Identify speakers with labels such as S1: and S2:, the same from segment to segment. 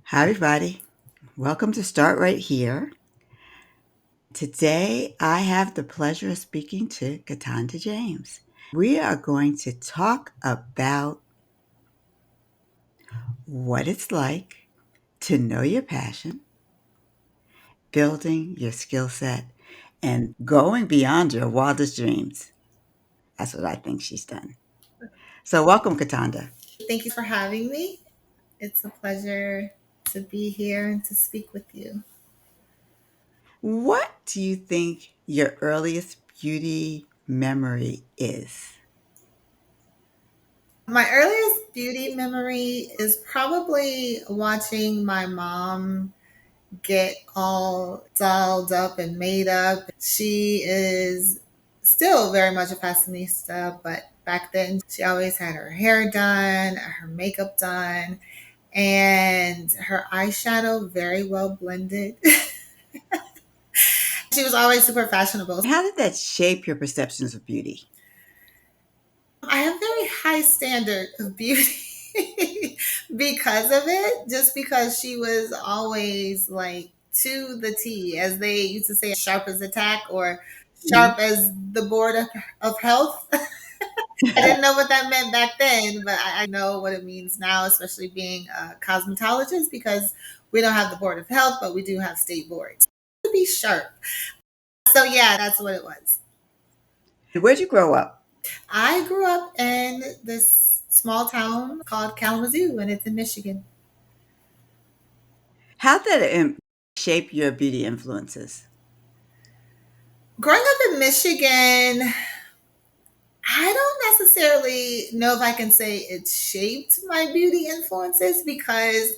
S1: Hi, everybody. Welcome to Start Right Here. Today, I have the pleasure of speaking to Cataanda James. We are going to talk about what it's like to know your passion, building your skill set, and going beyond your wildest dreams. That's what I think she's done. So, welcome, Katanda.
S2: Thank you for having me. It's a pleasure to be here and to speak with you.
S1: What do you think your earliest beauty memory is?
S2: My earliest beauty memory is probably watching my mom get all dolled up and made up. She is still very much a fashionista, but back then she always had her hair done, her makeup done, and her eyeshadow very well blended. She was always super fashionable.
S1: How did that shape your perceptions of beauty?
S2: I have very high standard of beauty because of it, just because she was always like to the T, as they used to say, sharp as a tack or
S1: Mhm.
S2: sharp as the board of health. I didn't know what that meant back then, but I know what it means now, especially being a cosmetologist, because we don't have the board of health, but we do have state boards to be sharp. So yeah, that's what it was.
S1: Where'd you grow up?
S2: I grew up in this small town called Kalamazoo, and it's in Michigan.
S1: How did it shape your beauty influences?
S2: Growing up in Michigan, I don't necessarily know if I can say it shaped my beauty influences because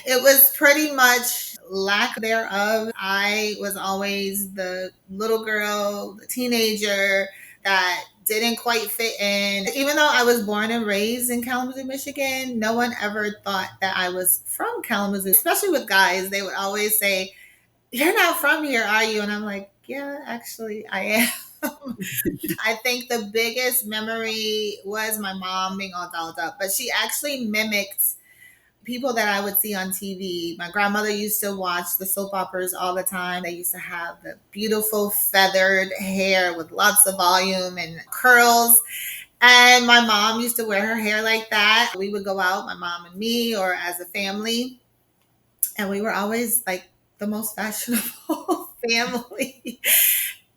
S2: it was pretty much lack thereof. I was always the little girl, the teenager that didn't quite fit in. Even though I was born and raised in Kalamazoo, Michigan, no one ever thought that I was from Kalamazoo, especially with guys. They would always say, "You're not from here, are you?" And I'm like, "Yeah, actually, I am." I think the biggest memory was my mom being all dolled up, but she actually mimicked people that I would see on TV. My grandmother used to watch the soap operas all the time. They used to have the beautiful feathered hair with lots of volume and curls. And my mom used to wear her hair like that. We would go out, my mom and me, or as a family, and we were always like the most fashionable family.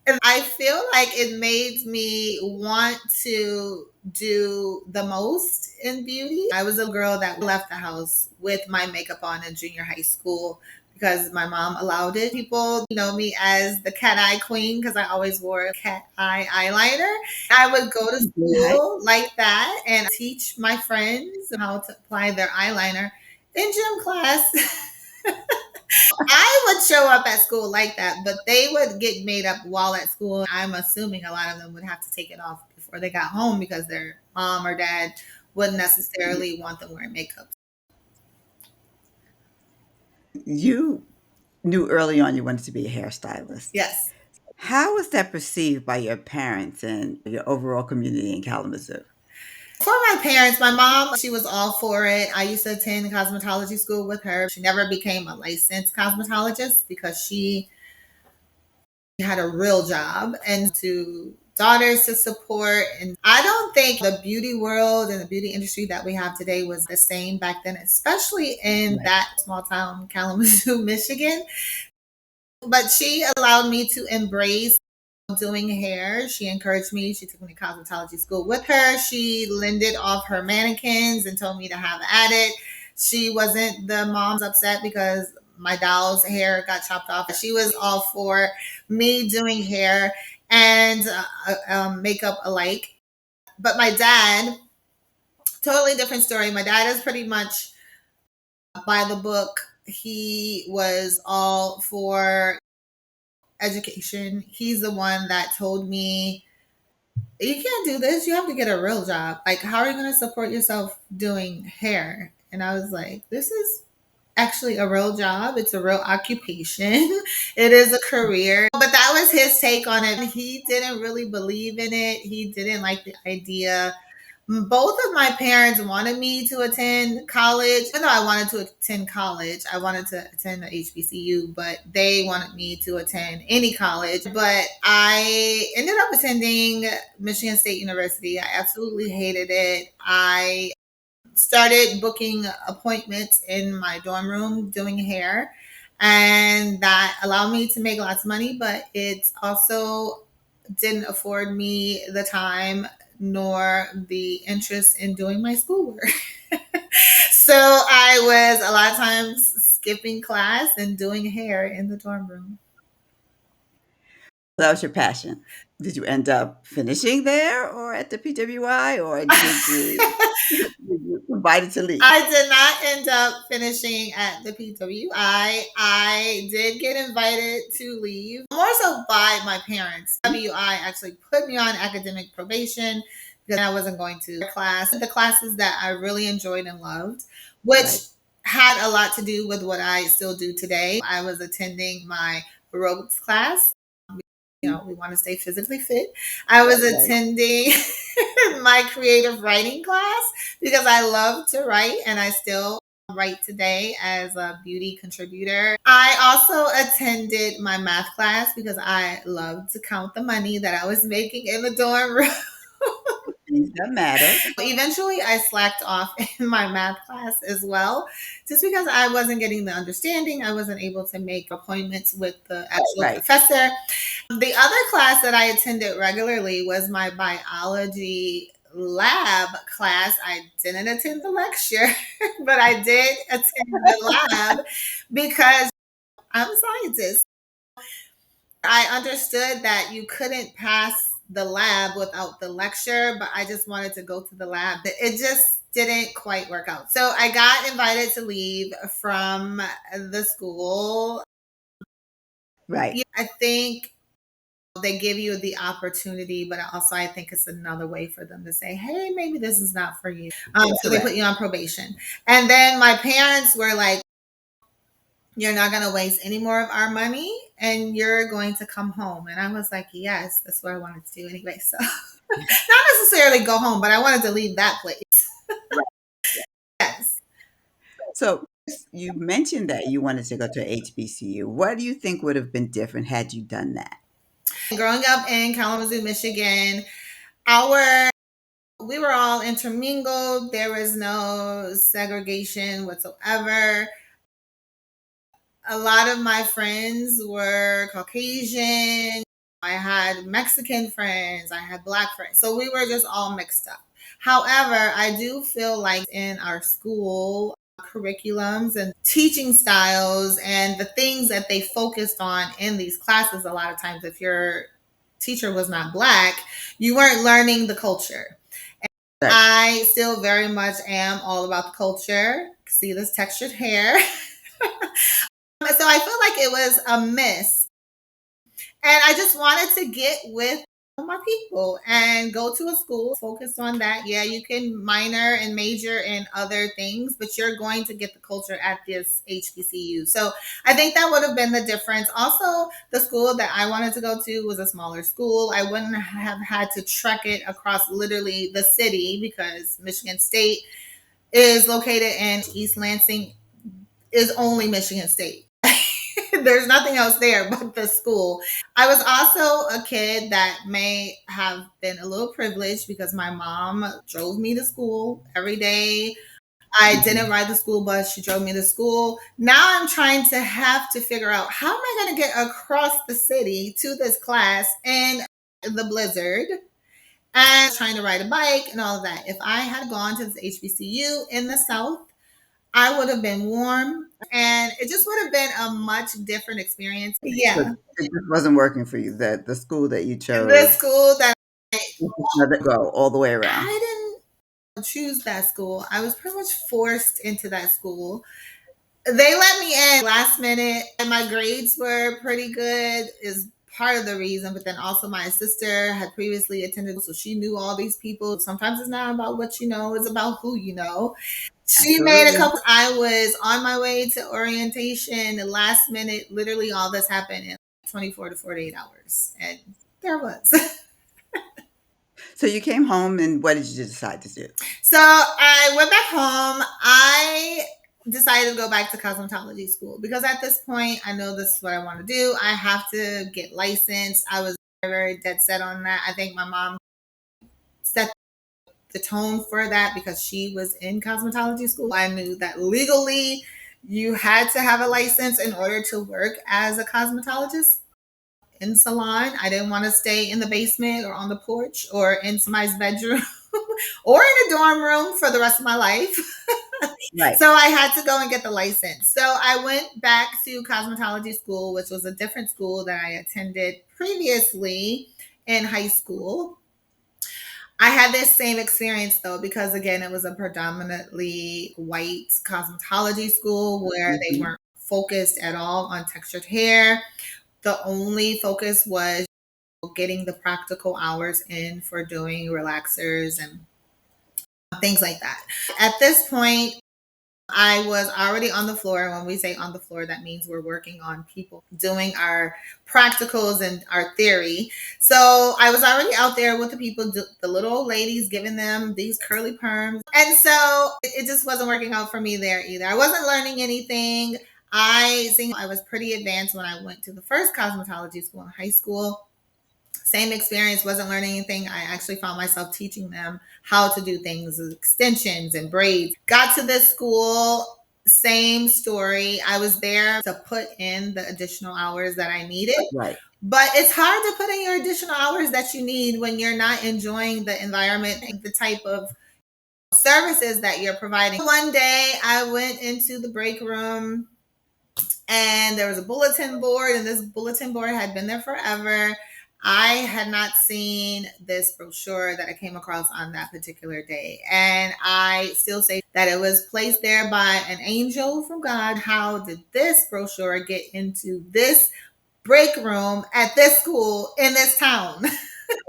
S2: And I feel like it made me want to do the most in beauty. I was a girl that left the house with my makeup on in junior high school because my mom allowed it. People know me as the cat eye queen because I always wore a cat eye eyeliner. I would go to
S1: Right.
S2: school like that and teach my friends how to apply their eyeliner in gym class. I would show up at school like that, but they would get made up while at school. I'm assuming a lot of them would have to take it off before they got home because their mom or dad wouldn't necessarily want them wearing makeup.
S1: You knew early on you wanted to be a hairstylist.
S2: Yes.
S1: How was that perceived by your parents and your overall community in Kalamazoo?
S2: For my parents, my mom, she was all for it. I used to attend cosmetology school with her. She never became a licensed cosmetologist because she had a real job and to daughters to support. And I don't think the beauty world and the beauty industry that we have today was the same back then, especially in
S1: Right.
S2: that small town, Kalamazoo, Michigan. But she allowed me to embrace doing hair. She encouraged me. She took me to cosmetology school with her. She lended off her mannequins and told me to have at it. She wasn't the mom's upset because my doll's hair got chopped off. She was all for me doing hair and makeup alike. But my dad, totally different story. My dad is pretty much by the book. He was all for education. He's the one that told me, you can't do this. You have to get a real job. Like, how are you going to support yourself doing hair? And I was like, this is actually a real job. It's a real occupation. It is a career. But that was his take on it. He didn't really believe in it. He didn't like the idea. Both of my parents wanted me to attend college. Even though I wanted to attend college, I wanted to attend the HBCU, but they wanted me to attend any college. But I ended up attending Michigan State University. I absolutely hated it. I started booking appointments in my dorm room doing hair, and that allowed me to make lots of money, but it also didn't afford me the time nor the interest in doing my schoolwork. So I was a lot of times skipping class and doing hair in the dorm room.
S1: That was your passion. Did you end up finishing there or at the PWI, or did you were you invited to leave?
S2: I did not end up finishing at the PWI. I did get invited to leave, more so by my parents. WI actually put me on academic probation because I wasn't going to class. The classes that I really enjoyed and loved, which
S1: Right.
S2: had a lot to do with what I still do today. I was attending my aerobics class. We want to stay physically fit. I was
S1: Right.
S2: attending my creative writing class because I love to write and I still write today as a beauty contributor. I also attended my math class because I love to count the money that I was making in the dorm room.
S1: Things that matter.
S2: Eventually, I slacked off in my math class as well, just because I wasn't getting the understanding. I wasn't able to make appointments with the actual
S1: Right.
S2: professor. The other class that I attended regularly was my biology lab class. I didn't attend the lecture, but I did attend the lab because I'm a scientist. I understood that you couldn't pass the lab without the lecture, but I just wanted to go to the lab. It just didn't quite work out. So I got invited to leave from the school.
S1: Right.
S2: I think they give you the opportunity, but also I think it's another way for them to say, hey, maybe this is not for you. So they
S1: Correct.
S2: put you on probation. And then my parents were like, you're not going to waste any more of our money and you're going to come home. And I was like, yes, that's what I wanted to do anyway. So not necessarily go home, but I wanted to leave that place.
S1: Right. Yeah.
S2: Yes.
S1: So you mentioned that you wanted to go to HBCU. What do you think would have been different had you done that?
S2: Growing up in Kalamazoo, Michigan, our we were all intermingled. There was no segregation whatsoever. A lot of my friends were Caucasian. I had Mexican friends. I had Black friends. So we were just all mixed up. However, I do feel like in our school curriculums and teaching styles and the things that they focused on in these classes, a lot of times, if your teacher was not Black, you weren't learning the culture.
S1: Right.
S2: I still very much am all about the culture. See this textured hair. So I feel like it was a miss. And I just wanted to get with my people and go to a school focused on that. Yeah, you can minor and major in other things, but you're going to get the culture at this HBCU. So I think that would have been the difference. Also, the school that I wanted to go to was a smaller school. I wouldn't have had to trek it across literally the city because Michigan State is located in East Lansing, is only Michigan State. There's nothing else there but the school. I was also a kid that may have been a little privileged because my mom drove me to school every day. I
S1: Mhm.
S2: didn't ride the school bus. She drove me to school. Now I'm trying to have to figure out how am I going to get across the city to this class in the blizzard and trying to ride a bike and all of that. If I had gone to this HBCU in the South, I would have been warm and it just would have been a much different experience.
S1: So
S2: Yeah.
S1: it just wasn't working for you. That the school that you
S2: The
S1: chose,
S2: school that
S1: let it go all the way around.
S2: I didn't choose that school. I was pretty much forced into that school. They let me in last minute and my grades were pretty good is part of the reason, but then also my sister had previously attended, so she knew all these people. Sometimes it's not about what you know, it's about who you know. She made a
S1: Absolutely.
S2: couple. I was on my way to orientation. The last minute, literally, all this happened in 24 to 48 hours, and there was.
S1: So you came home, and what did you decide to do?
S2: So I went back home. I decided to go back to cosmetology school because at this point, I know this is what I want to do. I have to get licensed. I was very dead set on that. I think my mom set the tone for that because she was in cosmetology school. I knew that legally you had to have a license in order to work as a cosmetologist in salon. I didn't want to stay in the basement or on the porch or in somebody's bedroom or in a dorm room for the rest of my life.
S1: Right.
S2: So I had to go and get the license. So I went back to cosmetology school, which was a different school that I attended previously in high school. I had this same experience though, because again, it was a predominantly white cosmetology school where they
S1: Mhm.
S2: weren't focused at all on textured hair. The only focus was getting the practical hours in for doing relaxers and things like that. At this point, I was already on the floor. When we say on the floor, that means we're working on people doing our practicals and our theory. So I was already out there with the people, the little old ladies, giving them these curly perms. And so it just wasn't working out for me there either. I wasn't learning anything. I think I was pretty advanced when I went to the first cosmetology school in high school. Same experience, wasn't learning anything. I actually found myself teaching them how to do things, extensions and braids. Got to this school, same story. I was there to put in the additional hours that I needed.
S1: Right.
S2: But it's hard to put in your additional hours that you need when you're not enjoying the environment, the type of services that you're providing. One day I went into the break room and there was a bulletin board, and this bulletin board had been there forever. I had not seen this brochure that I came across on that particular day, and I still say that it was placed there by an angel from God. How did this brochure get into this break room at this school in this town?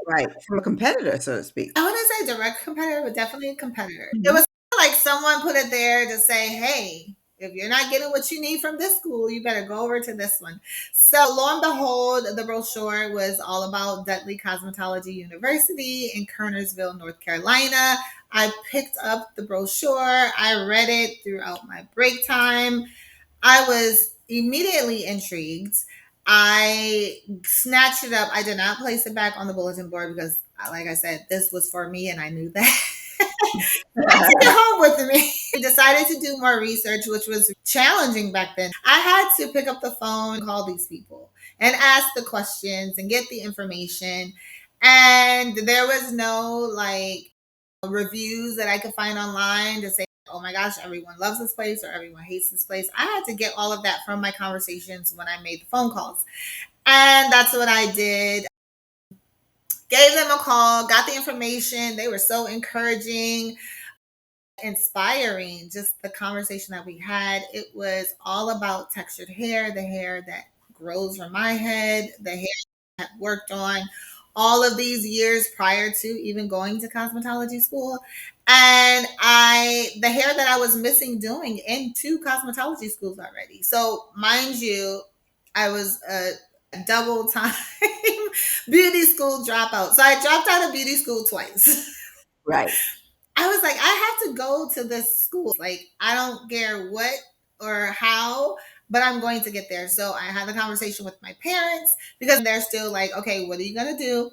S1: Right. From a competitor, so to speak.
S2: I wouldn't say direct competitor, but definitely a competitor. It
S1: Mhm.
S2: was like someone put it there to say, hey, if you're not getting what you need from this school, you better go over to this one. So lo and behold, the brochure was all about Dudley Cosmetology University in Kernersville, North Carolina. I picked up the brochure. I read it throughout my break time. I was immediately intrigued. I snatched it up. I did not place it back on the bulletin board because, like I said, this was for me and I knew that. I took it home with me. Decided to do more research, which was challenging back then. I had to pick up the phone, call these people, and ask the questions and get the information. And there was no like reviews that I could find online to say, oh my gosh, everyone loves this place or everyone hates this place. I had to get all of that from my conversations when I made the phone calls. And that's what I did. Gave them a call, got the information. They were so encouraging, inspiring, just the conversation that we had. It was all about textured hair, the hair that grows from my head, the hair that I worked on all of these years prior to even going to cosmetology school. And the hair that I was missing doing into cosmetology schools already. So mind you, I was a double time beauty school dropout. So I dropped out of beauty school twice.
S1: Right.
S2: I was like, I have to go to this school. Like, I don't care what or how, but I'm going to get there. So I had a conversation with my parents because they're still like, okay, what are you going to do?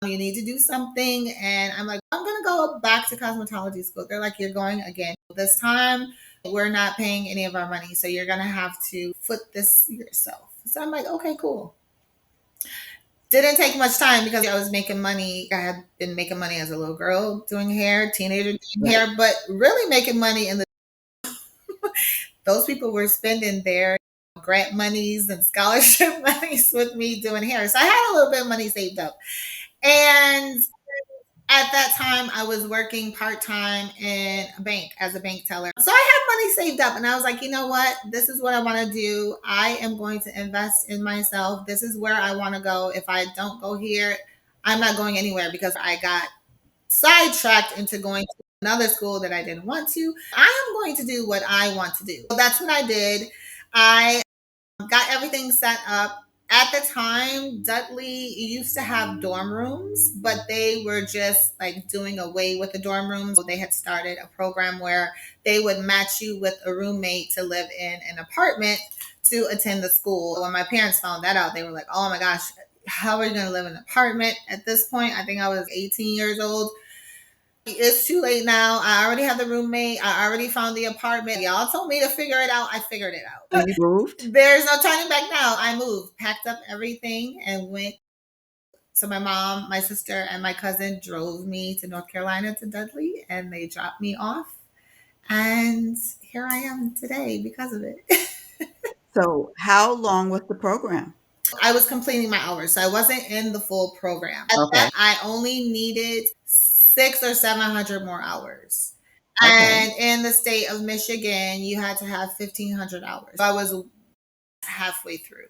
S2: You need to do something. And I'm like, I'm going to go back to cosmetology school. They're like, you're going again. This time, we're not paying any of our money. So you're going to have to foot this yourself. So I'm like, okay, cool. Didn't take much time because I was making money. I had been making money as a little girl doing hair, teenager doing
S1: Right.
S2: hair, but really making money in the those people were spending their grant monies and scholarship monies with me doing hair. So I had a little bit of money saved up. And at that time, I was working part time in a bank as a bank teller. So I had money saved up, and I was like, you know what? This is what I want to do. I am going to invest in myself. This is where I want to go. If I don't go here, I'm not going anywhere because I got sidetracked into going to another school that I didn't want to. I am going to do what I want to do. So that's what I did. I got everything set up. At the time, Dudley used to have dorm rooms, but they were just like doing away with the dorm rooms. They had started a program where they would match you with a roommate to live in an apartment to attend the school. When my parents found that out, they were like, oh my gosh, how are you going to live in an apartment at this point? I think I was 18 years old. It's too late now. I already have the roommate. I already found the apartment. Y'all told me to figure it out. I figured it out.
S1: So you moved?
S2: There's no turning back now. I moved, packed up everything, and went. So my mom, my sister, and my cousin drove me to North Carolina to Dudley, and they dropped me off. And here I am today because of it.
S1: So how long was the program?
S2: I was completing my hours, so I wasn't in the full program. At
S1: Okay.
S2: that, I only needed 600 or 700 more hours.
S1: Okay.
S2: And in the state of Michigan, you had to have 1,500 hours. So I was halfway through.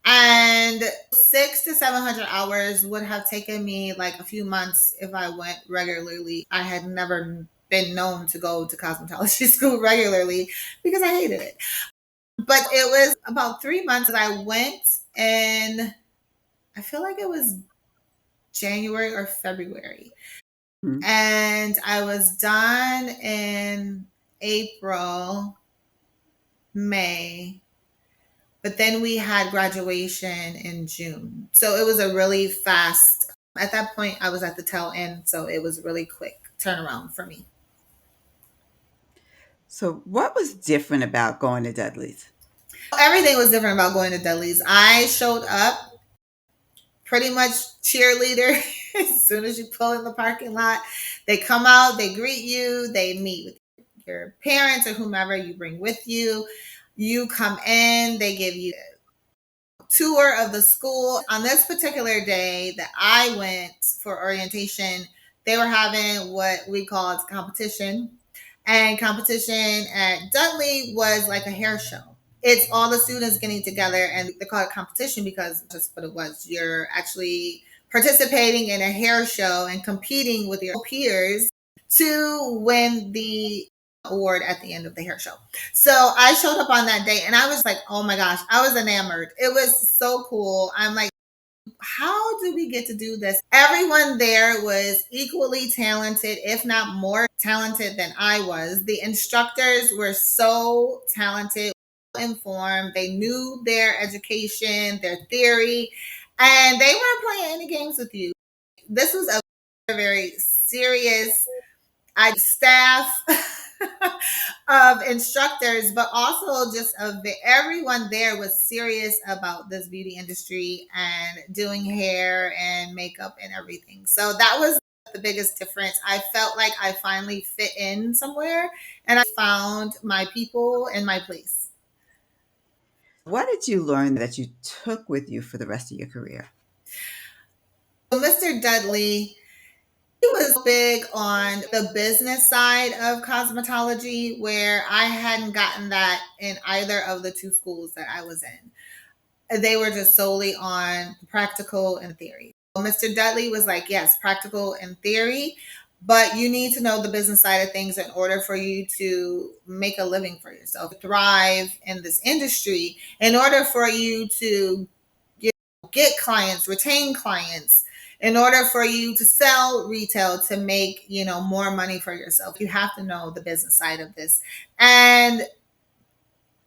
S2: And 600 to 700 hours would have taken me like a few months if I went regularly. I had never been known to go to cosmetology school regularly because I hated it. But it was about 3 months that I went, and I feel like it was January or February.
S1: Mhm.
S2: And I was done in April, May, but then we had graduation in June. So it was a really fast, at that point, I was at the tail end. So it was really quick turnaround for me.
S1: So what was different about going to Dudley's?
S2: Everything was different about going to Dudley's. I showed up pretty much cheerleader. As soon as you pull in the parking lot, they come out, they greet you, they meet with your parents or whomever you bring with you. You come in, they give you tour of the school. On this particular day that I went for orientation, they were having what we called competition. And competition at Dudley was like a hair show. It's all the students getting together, and they call it competition because that's what it was. You're actually participating in a hair show and competing with your peers to win the award at the end of the hair show. So I showed up on that day and I was like, oh my gosh, I was enamored. It was so cool. I'm like, how do we get to do this? Everyone there was equally talented, if not more talented than I was. The instructors were so talented, informed. They knew their education, their theory, and they weren't playing any games with you. This was a very serious staff of instructors, but also just everyone there was serious about this beauty industry and doing hair and makeup and everything. So that was the biggest difference. I felt like I finally fit in somewhere and I found my people and my place.
S1: What did you learn that you took with you for the rest of your career?
S2: So Mr. Dudley, he was big on the business side of cosmetology, where I hadn't gotten that in either of the two schools that I was in. They were just solely on practical and theory. Mr. Dudley was like, yes, practical and theory, but you need to know the business side of things in order for you to make a living for yourself, thrive in this industry, in order for you to get clients, retain clients, in order for you to sell retail to make, more money for yourself. You have to know the business side of this. And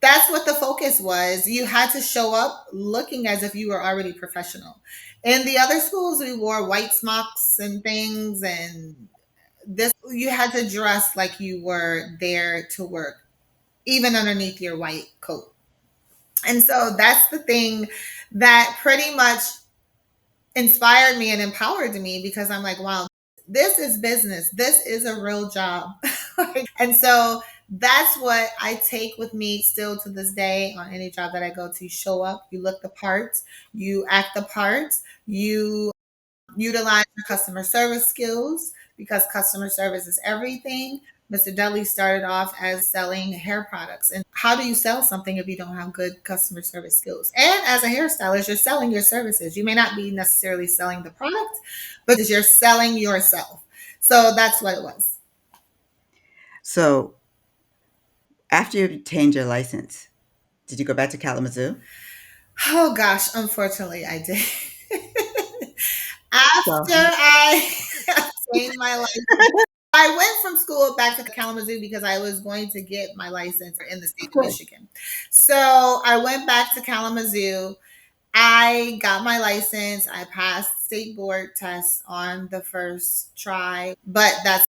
S2: that's what the focus was. You had to show up looking as if you were already professional. In the other schools, we wore white smocks and things, and this you had to dress like you were there to work, even underneath your white coat. And so that's the thing that pretty much inspired me and empowered me, because I'm like, wow, this is business. This is a real job. And so that's what I take with me still to this day on any job that I go to. Show up, you look the part, you act the part, you utilize your customer service skills, because customer service is everything. Mr. Dudley started off as selling hair products. And how do you sell something if you don't have good customer service skills? And as a hairstylist, you're selling your services. You may not be necessarily selling the product, but you're selling yourself. So that's what it was.
S1: So after you obtained your license, did you go back to Kalamazoo?
S2: Oh gosh, unfortunately, I did.
S1: So,
S2: After I obtained my license, I went from school back to Kalamazoo because I was going to get my license in the state
S1: of
S2: of
S1: course.
S2: Michigan. So I went back to Kalamazoo. I got my license. I passed state board tests on the first try, but that's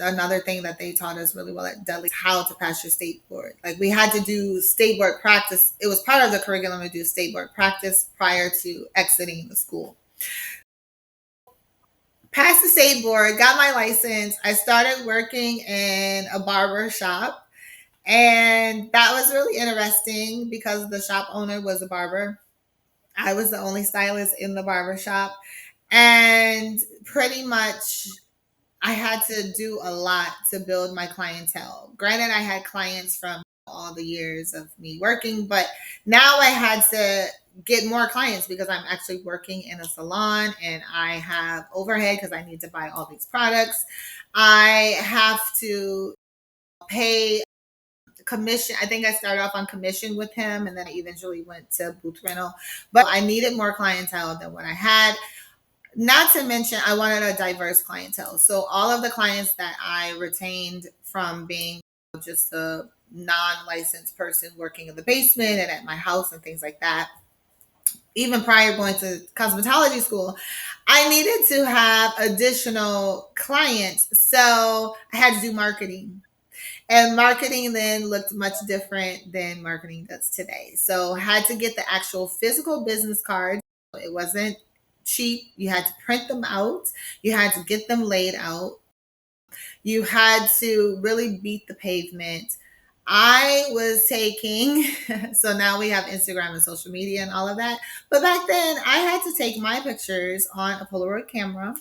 S2: another thing that they taught us really well at Dudley, how to pass your state board. Like we had to do state board practice. It was part of the curriculum to do state board practice prior to exiting the school. Passed the state board, got my license. I started working in a barber shop. And that was really interesting because the shop owner was a barber. I was the only stylist in the barber shop. And pretty much I had to do a lot to build my clientele. Granted, I had clients from all the years of me working, but now I had to get more clients because I'm actually working in a salon and I have overhead because I need to buy all these products. I have to pay commission. I think I started off on commission with him and then I eventually went to booth rental. But I needed more clientele than what I had. Not to mention, I wanted a diverse clientele. So all of the clients that I retained from being just a non-licensed person working in the basement and at my house and things like that, even prior going to cosmetology school, I needed to have additional clients. So I had to do marketing. And marketing then looked much different than marketing does today. So I had to get the actual physical business cards. It wasn't cheap. You had to print them out. You had to get them laid out. You had to really beat the pavement. I was taking, so now we have Instagram and social media and all of that. But back then, I had to take my pictures on a Polaroid camera,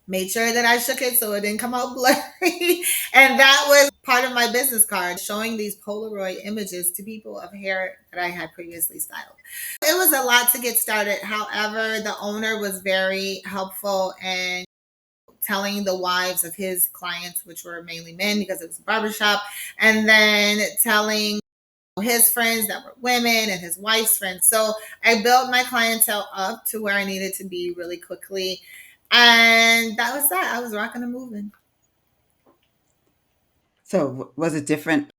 S2: made sure that I shook it so it didn't come out blurry. And that was part of my business card, showing these Polaroid images to people of hair that I had previously styled. It was a lot to get started. However, the owner was very helpful and telling the wives of his clients, which were mainly men because it was a barbershop, and then telling his friends that were women and his wife's friends. So I built my clientele up to where I needed to be really quickly. And that was that. I was rocking and moving.
S1: So was it different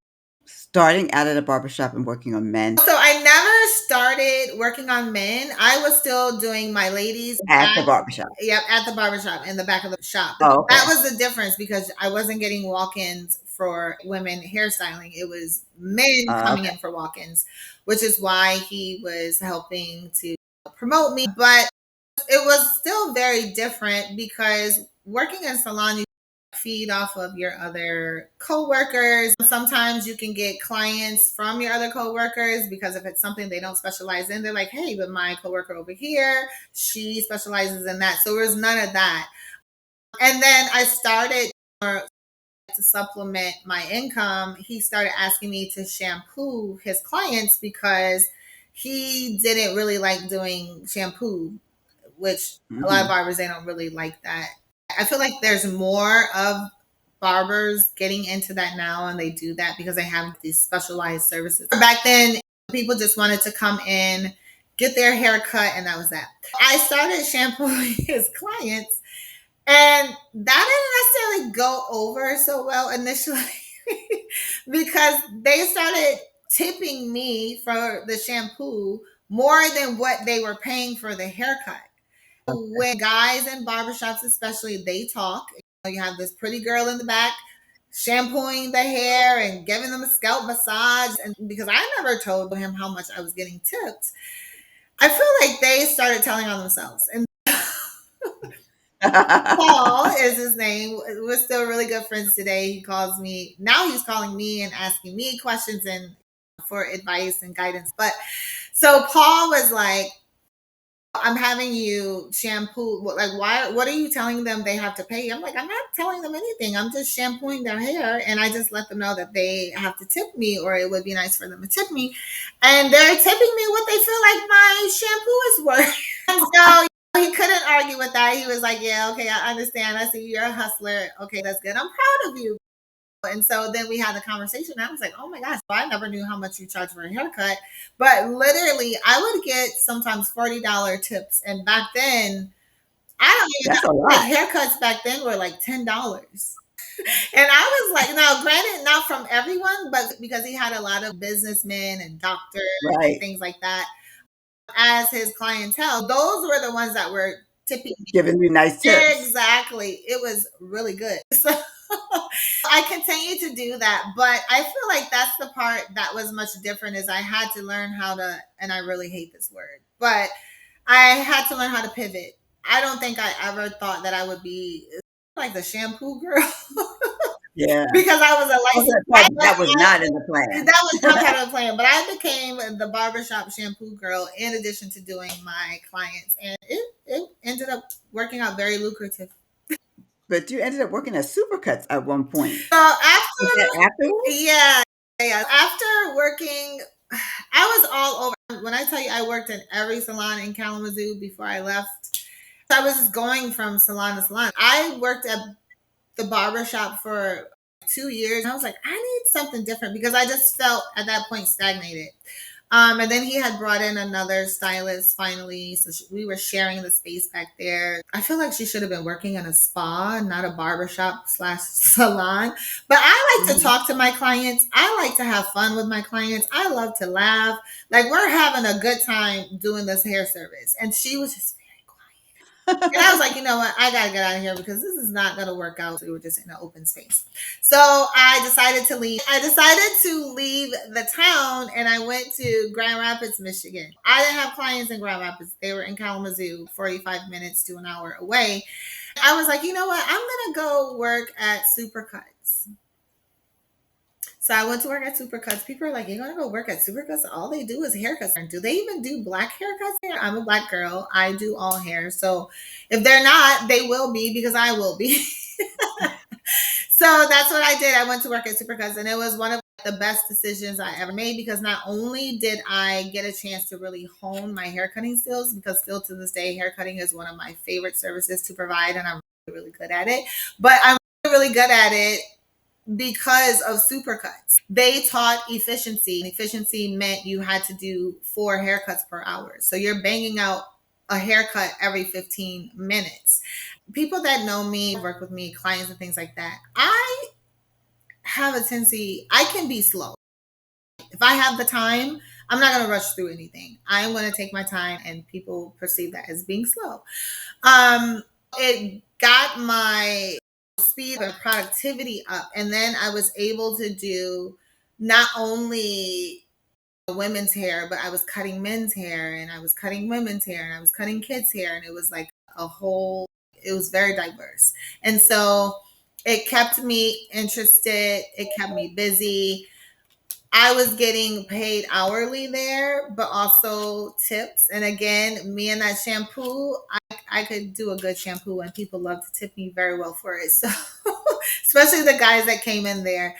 S1: starting out at a barbershop and working on men
S2: So I never started working on men. I was still doing my ladies
S1: at the
S2: back,
S1: barbershop?
S2: yep, at the barbershop in the back of the shop.
S1: Oh,
S2: That
S1: okay.
S2: was the difference because I wasn't getting walk-ins for women hairstyling. It was men coming
S1: Okay.
S2: in for walk-ins, which is why he was helping to promote me. But it was still very different because working in a salon, you feed off of your other coworkers. Sometimes you can get clients from your other coworkers because if it's something they don't specialize in, they're like, hey, but my coworker over here, she specializes in that. So there was none of that. And then I started to supplement my income. He started asking me to shampoo his clients because he didn't really like doing shampoo, which a lot of
S1: Mhm.
S2: barbers they don't really like that. I feel like there's more of barbers getting into that now and they do that because they have these specialized services. Back then, people just wanted to come in, get their hair cut, and that was that. I started shampooing his clients, and that didn't necessarily go over so well initially because they started tipping me for the shampoo more than what they were paying for the haircut. When guys in barbershops, especially, they talk, you have this pretty girl in the back shampooing the hair and giving them a scalp massage. And because I never told him how much I was getting tipped, I feel like they started telling on themselves. And Paul is his name. We're still really good friends today. He calls me now. He's calling me and asking me questions and for advice and guidance. But so Paul was like, I'm having you shampoo. Like, why? What are you telling them they have to pay? I'm like, I'm not telling them anything. I'm just shampooing their hair, and I just let them know that they have to tip me, or it would be nice for them to tip me. And they're tipping me what they feel like my shampoo is worth. And so he couldn't argue with that. He was like, "Yeah, okay, I understand. I see you're a hustler. Okay, that's good. I'm proud of you." And so then we had the conversation. I was like, oh my gosh, I never knew how much you charge for a haircut. But literally, I would get sometimes $40 tips. And back then, I don't even
S1: That's a
S2: know, like
S1: lot.
S2: haircuts back then were like $10. And I was like, now, granted, not from everyone, but because he had a lot of businessmen and doctors and
S1: Right.
S2: things like that as his clientele, those were the ones that were tipping me.
S1: Giving you nice tips.
S2: Exactly. It was really good. So I continue to do that, but I feel like that's the part that was much different is I had to learn how to, and I really hate this word, but I had to learn how to pivot. I don't think I ever thought that I would be like the shampoo girl
S1: Yeah.
S2: because I was a
S1: I was
S2: licensed,
S1: gonna tell you, that was not in the
S2: that was not
S1: plan.
S2: part of the plan, but I became the barbershop shampoo girl in addition to doing my clients. And it ended up working out very lucrative.
S1: But you ended up working at Supercuts at one point.
S2: So
S1: Was
S2: after,
S1: that afterwards?
S2: yeah, yeah, after working, I was all over. When I tell you I worked in every salon in Kalamazoo before I left, I was just going from salon to salon. I worked at the barbershop for 2 years. I was like, I need something different because I just felt at that point stagnated. And then he had brought in another stylist finally. So we were sharing the space back there. I feel like she should have been working in a spa, not a barbershop slash salon. But I like to
S1: Mhm.
S2: talk to my clients. I like to have fun with my clients. I love to laugh. Like we're having a good time doing this hair service. And she was just very quiet. And I was like, you know what? I gotta get out of here because this is not gonna work out. We were just in an open space. So I decided to leave. I decided to leave the town and I went to Grand Rapids, Michigan. I didn't have clients in Grand Rapids. They were in Kalamazoo, 45 minutes to an hour away. I was like, you know what? I'm gonna go work at Supercuts. So I went to work at Supercuts. People are like, you're gonna go work at Supercuts? All they do is haircuts. And do they even do black haircuts there? I'm a black girl. I do all hair. So if they're not, they will be because I will be. So that's what I did. I went to work at Supercuts and it was one of the best decisions I ever made because not only did I get a chance to really hone my haircutting skills, because still to this day, haircutting is one of my favorite services to provide and I'm really good at it, but I'm really good at it because of Supercuts. They taught efficiency, and efficiency meant you had to do 4 haircuts per hour. So you're banging out a haircut every 15 minutes. People that know me, work with me, clients and things like that, I have a tendency, I can be slow. If I have the time, I'm not going to rush through anything. I'm going to take my time and people perceive that as being slow. Um, it got my speed and productivity up. And then I was able to do not only women's hair, but I was cutting men's hair and I was cutting women's hair and I was cutting kids' hair. And it was like a whole, it was very diverse. And so it kept me interested, it kept me busy. I was getting paid hourly there, but also tips. And again, me and that shampoo, I could do a good shampoo and people love to tip me very well for it. So, especially the guys that came in there.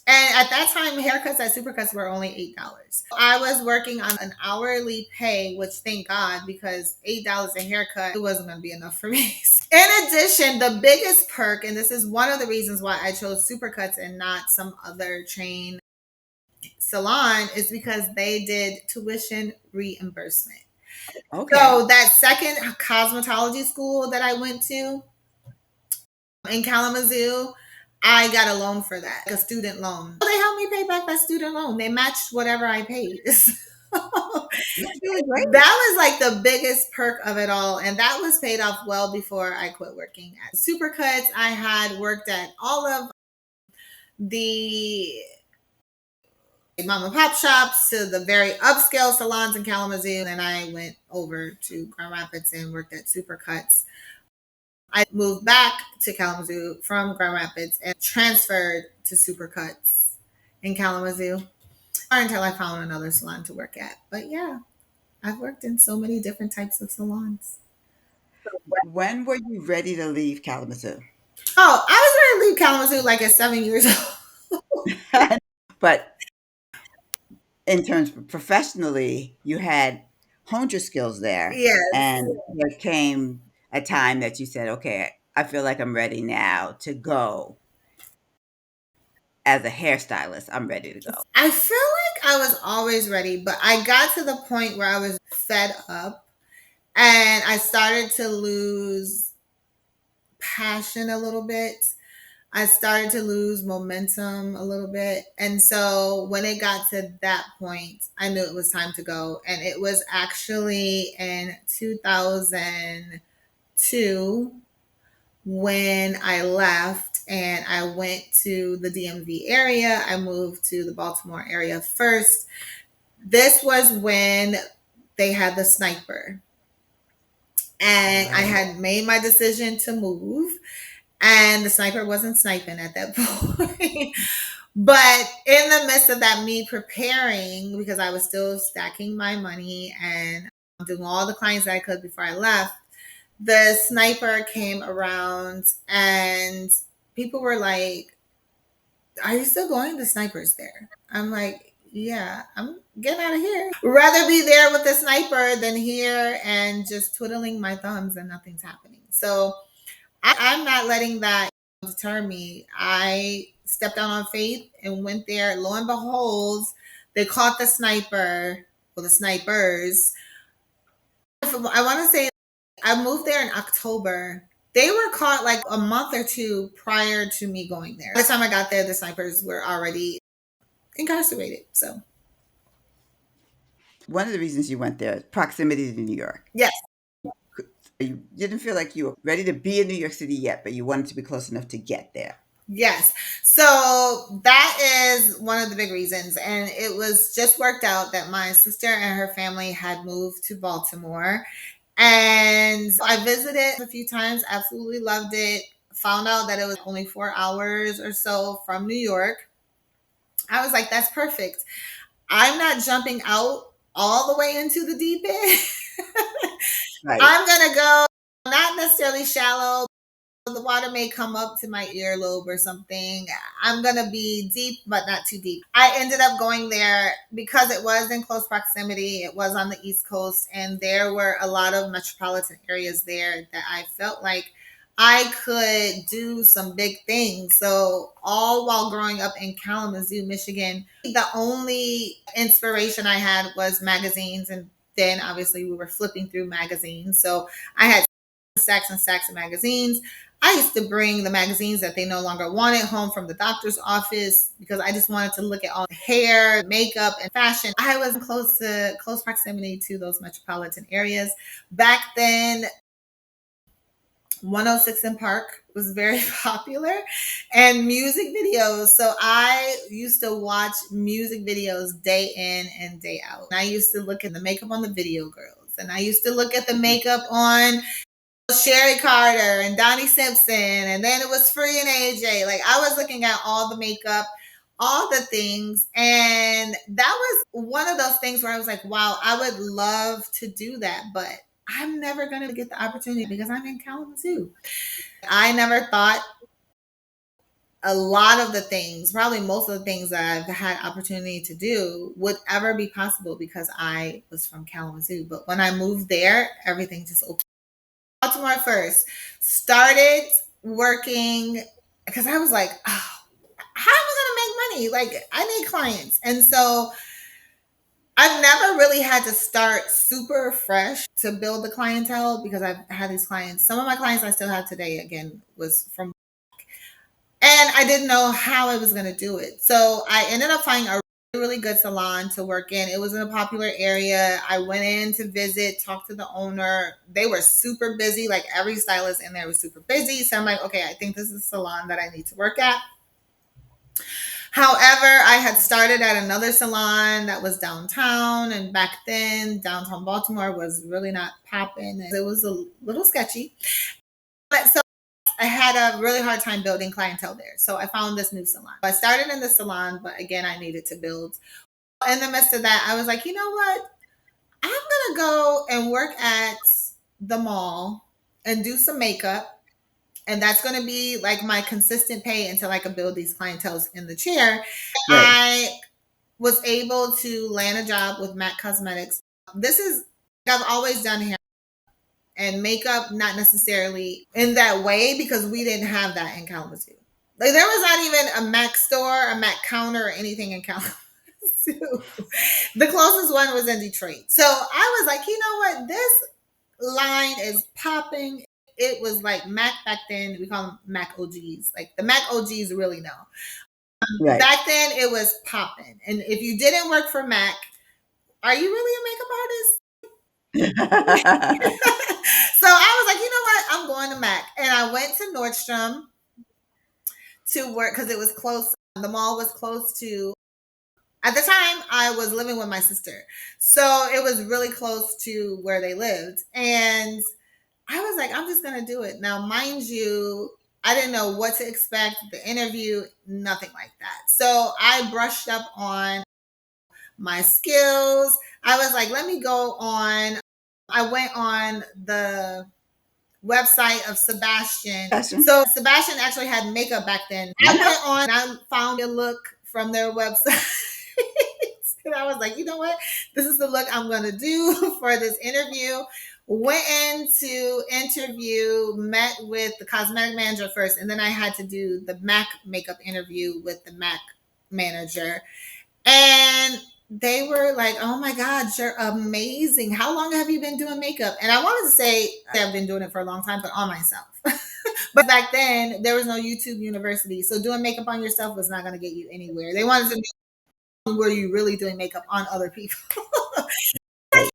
S2: And at that time, haircuts at Supercuts were only $8. I was working on an hourly pay, which thank God, because $8 a haircut, it wasn't going to be enough for me. In addition, the biggest perk, and this is one of the reasons why I chose Supercuts and not some other chain salon, is because they did tuition reimbursement.
S1: Okay.
S2: So that second cosmetology school that I went to in Kalamazoo, I got a loan for that, like a student loan. They helped me pay back that student loan. They matched whatever I paid.
S1: That's really great.
S2: That was like the biggest perk of it all. And that was paid off well before I quit working at Supercuts. I had worked at all of the mom and pop shops to the very upscale salons in Kalamazoo. And I went over to Grand Rapids and worked at Supercuts. I moved back to Kalamazoo from Grand Rapids and transferred to Supercuts in Kalamazoo until I found another salon to work at. But yeah, I've worked in so many different types of salons.
S1: When were you ready to leave Kalamazoo?
S2: Oh, I was ready to leave Kalamazoo like at 7 years old.
S1: But in terms of professionally, you had honed your skills there,
S2: Yes.
S1: and there came a time that you said, "Okay, I feel like I'm ready now to go." as a hairstylist, I'm ready to go.
S2: I feel like I was always ready, but I got to the point where I was fed up and I started to lose passion a little bit. I started to lose momentum a little bit. And so when it got to that point, I knew it was time to go. And it was actually in 2002 when I left and I went to the DMV area. I moved to the Baltimore area first. This was when they had the sniper. And I
S1: Right.
S2: had made my decision to move, and the sniper wasn't sniping at that point. But in the midst of that, me preparing, because I was still stacking my money and doing all the clients that I could before I left, the sniper came around and people were like, "Are you still going? The sniper's there." I'm like, "Yeah, I'm getting out of here. Rather be there with the sniper than here and just twiddling my thumbs and nothing's happening." So I'm not letting that deter me. I stepped out on faith and went there. Lo and behold, they caught the sniper, well, the snipers. I want to say I moved there in October. They were caught like a month or two prior to me going there. By the time I got there, the snipers were already incarcerated. So,
S1: One of the reasons you went there, proximity to New York.
S2: yes,
S1: You didn't feel like you were ready to be in New York City yet, but you wanted to be close enough to get there.
S2: yes. So that is one of the big reasons. And it was just worked out that my sister and her family had moved to Baltimore. And I visited a few times, absolutely loved it. Found out that it was only 4 hours or so from New York. I was like, that's perfect. I'm not jumping out all the way into the deep end.
S1: Right.
S2: I'm going to go not necessarily shallow. The water may come up to my earlobe or something. I'm going to be deep, but not too deep. I ended up going there because it was in close proximity. It was on the East Coast, and there were a lot of metropolitan areas there that I felt like I could do some big things. So, all while growing up in Kalamazoo, Michigan, the only inspiration I had was magazines. And then obviously we were flipping through magazines. So, I had stacks and stacks of magazines. I used to bring the magazines that they no longer wanted home from the doctor's office because I just wanted to look at all the hair, makeup, and fashion. I was close proximity to those metropolitan areas. Back then, 106 in Park was very popular, and music videos. So I used to watch music videos day in and day out. And I used to look at the makeup on the video girls, and I used to look at the makeup on Sherry Carter and Donnie Simpson, and then it was Free and AJ. Like I was looking at all the makeup, all the things, and that was one of those things where I was like, wow, I would love to do that, but I'm never going to get the opportunity because I'm in Kalamazoo. I never thought a lot of the things, probably most of the things that I've had opportunity to do would ever be possible because I was from Kalamazoo. But when I moved there, everything just opened. Baltimore first. Started working because I was like, oh, how am I going to make money? Like, I need clients. And so I've never really had to start super fresh to build the clientele because I've had these clients. Some of my clients I still have today, again, was from, and I didn't know how I was going to do it. So I ended up finding a really good salon to work in. It was in a popular area. I went in to visit, talk to the owner. They were super busy. Like every stylist in there was super busy. So I'm like, okay, I think this is a salon that I need to work at. However, I had started at another salon that was downtown. And back then, downtown Baltimore was really not popping. It was a little sketchy. But so I had a really hard time building clientele there. So I found this new salon. I started in the salon, but again, I needed to build. In the midst of that, I was like, you know what? I'm going to go and work at the mall and do some makeup. And that's going to be like my consistent pay until I can build these clientels in the chair.
S1: Right.
S2: I was able to land a job with MAC Cosmetics. This is, I've always done hair and makeup, not necessarily in that way because we didn't have that in Kalamazoo. Like there was not even a MAC store, a Mac counter or anything in Kalamazoo. The closest one was in Detroit. So I was like, you know what? This line is popping. It was like Mac back then. We call them Mac OGs. Like the Mac OGs really know.
S1: Right.
S2: Back then it was popping. And if you didn't work for Mac, are you really a makeup artist? So I was like, you know what? I'm going to Mac. And I went to Nordstrom to work because it was close. The mall was close to, at the time, I was living with my sister. So it was really close to where they lived. And I was like, I'm just going to do it. Now, mind you, I didn't know what to expect, the interview, nothing like that. So I brushed up on my skills. I was like, let me go on. I went on the website of Sebastian.
S1: Passion.
S2: So Sebastian actually had makeup back then. I went on, I found a look from their website. And I was like, you know what? This is the look I'm going to do for this interview. Went into interview, met with the cosmetic manager first, and then I had to do the MAC makeup interview with the MAC manager. And they were like, oh my God, you're amazing. How long have you been doing makeup? And I wanted to say I've been doing it for a long time, but on myself. But back then, there was no YouTube University. So doing makeup on yourself was not going to get you anywhere. They wanted to know, were you really doing makeup on other people?
S1: Right.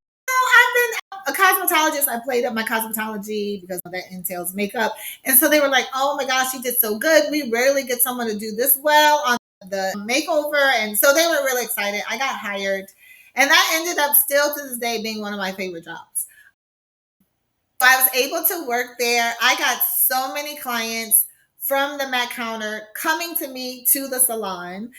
S2: I've been a cosmetologist. I played up my cosmetology because that entails makeup. And so they were like, oh my gosh, she did so good. We rarely get someone to do this well on the makeover. And so they were really excited. I got hired. And that ended up still to this day being one of my favorite jobs. I was able to work there. I got so many clients from the Mac counter coming to me to the salon.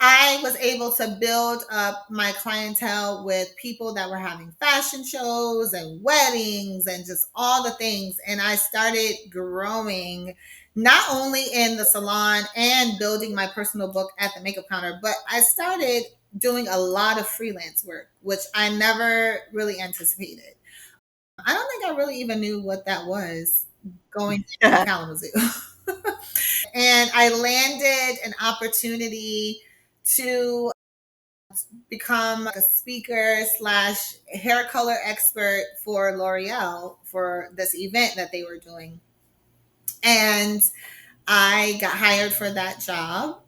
S2: I was able to build up my clientele with people that were having fashion shows and weddings and just all the things. And I started growing not only in the salon and building my personal book at the makeup counter, but I started doing a lot of freelance work, which I never really anticipated. I don't think I really even knew what that was going to Kalamazoo. And I landed an opportunity to become a speaker slash hair color expert for L'Oreal for this event that they were doing. And I got hired for that job.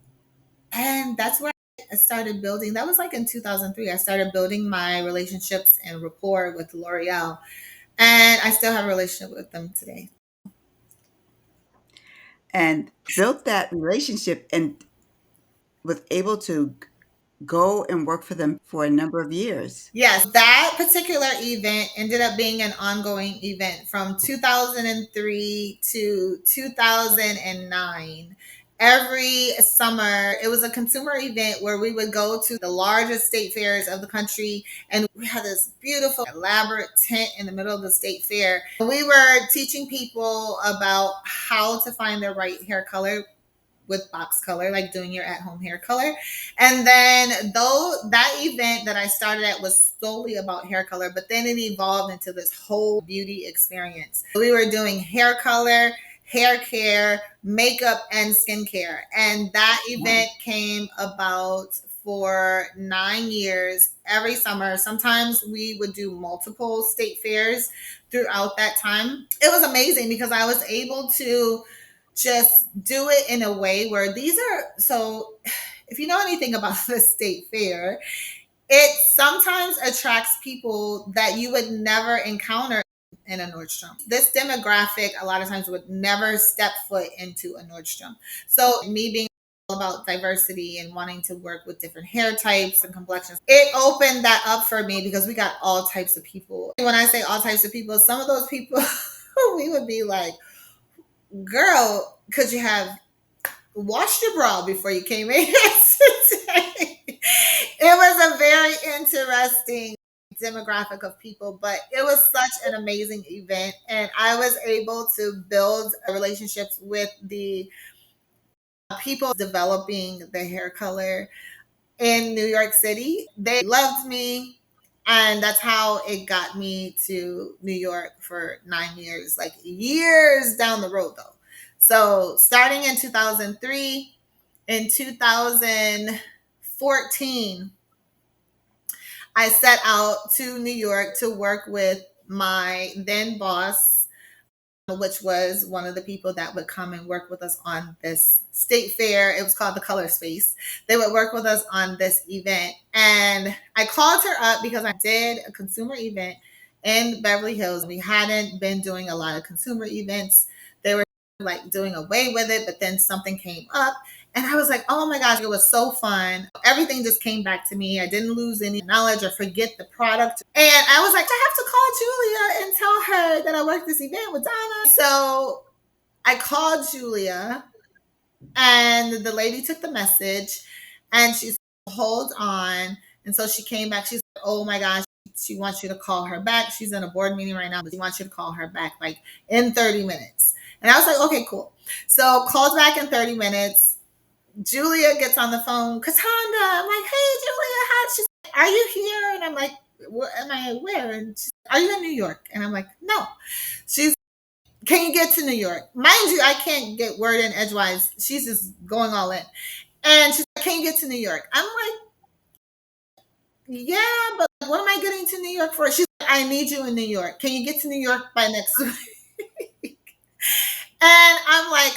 S2: And that's where I started building. That was like in 2003. I started building my relationships and rapport with L'Oreal. And I still have a relationship with them today.
S1: And built that relationship and was able to go and work for them for a number of years.
S2: Yes, that particular event ended up being an ongoing event from 2003 to 2009. Every summer, it was a consumer event where we would go to the largest state fairs of the country. And we had this beautiful, elaborate tent in the middle of the state fair. We were teaching people about how to find their right hair color with box color, like doing your at home hair color. And then though that event that I started at was solely about hair color, but then it evolved into this whole beauty experience. We were doing hair color, hair care, makeup, and skincare. And that
S1: Wow.
S2: event came about for 9 years every summer. Sometimes we would do multiple state fairs throughout that time. It was amazing because I was able to just do it in a way where these are so if you know anything about the state fair, it sometimes attracts people that you would never encounter in a Nordstrom. This demographic a lot of times would never step foot into a Nordstrom. So me being all about diversity and wanting to work with different hair types and complexions, it opened that up for me because we got all types of people. When I say all types of people, some of those people we would be like, girl, could you have washed your bra before you came in here today? It was a very interesting demographic of people, but it was such an amazing event. And I was able to build relationships with the people developing the hair color in New York City. They loved me. And that's how it got me to New York for 9 years, like years down the road, though. So starting in 2003, in 2014, I set out to New York to work with my then boss, which was one of the people that would come and work with us on this state fair. It was called the Color Space. They would work with us on this event. And I called her up because I did a consumer event in Beverly Hills. We hadn't been doing a lot of consumer events. They were like doing away with it, but then something came up. And I was like, oh my gosh, it was so fun. Everything just came back to me. I didn't lose any knowledge or forget the product. And I was like, I have to call Julia and tell her that I worked this event with Donna. So I called Julia, and the lady took the message, and she said, hold on. And so she came back. She's like, oh my gosh, she wants you to call her back. She's in a board meeting right now, but she wants you to call her back like in 30 minutes. And I was like, okay, cool. So calls back in 30 minutes. Julia gets on the phone, Cataanda. I'm like, hey, Julia, how? She's like, are you here? And I'm like, am I where? And she's like, are you in New York? And I'm like, no. She's, can you get to New York? Mind you, I can't get word in edgewise. She's just going all in. And she's like, can you get to New York? I'm like, yeah, but what am I getting to New York for? She's like, I need you in New York. Can you get to New York by next week? And I'm like,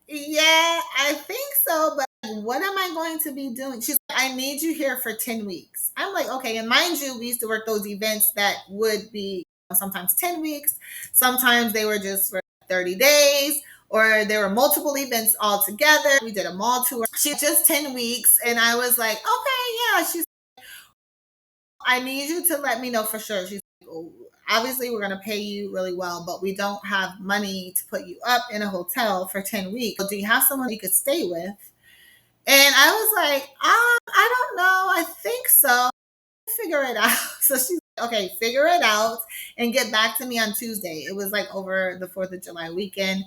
S2: yeah, I think so, but what am I going to be doing? She's like, I need you here for 10 weeks. I'm like, okay. And mind you, we used to work those events that would be sometimes 10 weeks. Sometimes they were just for 30 days, or there were multiple events all together. We did a mall tour. She just 10 weeks. And I was like, okay, yeah. She's, I need you to let me know for sure. She's like, oh, obviously we're going to pay you really well, but we don't have money to put you up in a hotel for 10 weeks. Do you have someone you could stay with? And I was like, I don't know. I think so. Figure it out. So she's like, okay, figure it out and get back to me on Tuesday. It was like over the 4th of July weekend.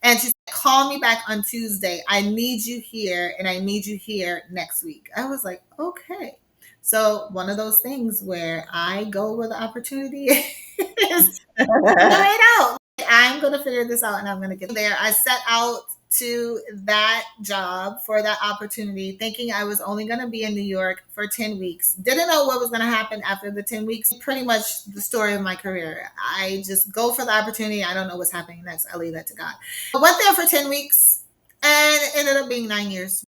S2: And she said, call me back on Tuesday. I need you here, and I need you here next week. I was like, okay. So one of those things where I go where the opportunity is, figure it out. I'm going to figure this out, and I'm going to get there. I set out to that job for that opportunity, thinking I was only going to be in New York for 10 weeks. Didn't know what was going to happen after the 10 weeks. Pretty much the story of my career. I just go for the opportunity. I don't know what's happening next. I leave that to God. I went there for 10 weeks, and it ended up being 9 years.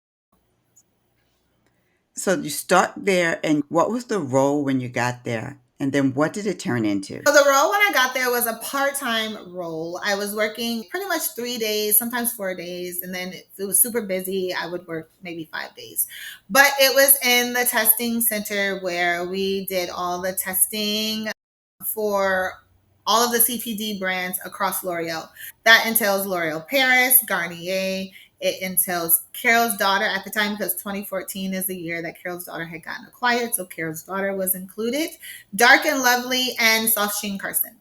S1: So you start there, and what was the role when you got there? And then what did it turn into?
S2: So the role when I got there was a part-time role. I was working pretty much 3 days, sometimes 4 days, and then if it was super busy, I would work maybe 5 days. But it was in the testing center where we did all the testing for all of the CPD brands across L'Oreal. That entails L'Oreal Paris, Garnier. It entails Carol's Daughter at the time, because 2014 is the year that Carol's Daughter had gotten acquired. So Carol's Daughter was included. Dark and Lovely and Soft Sheen Carson.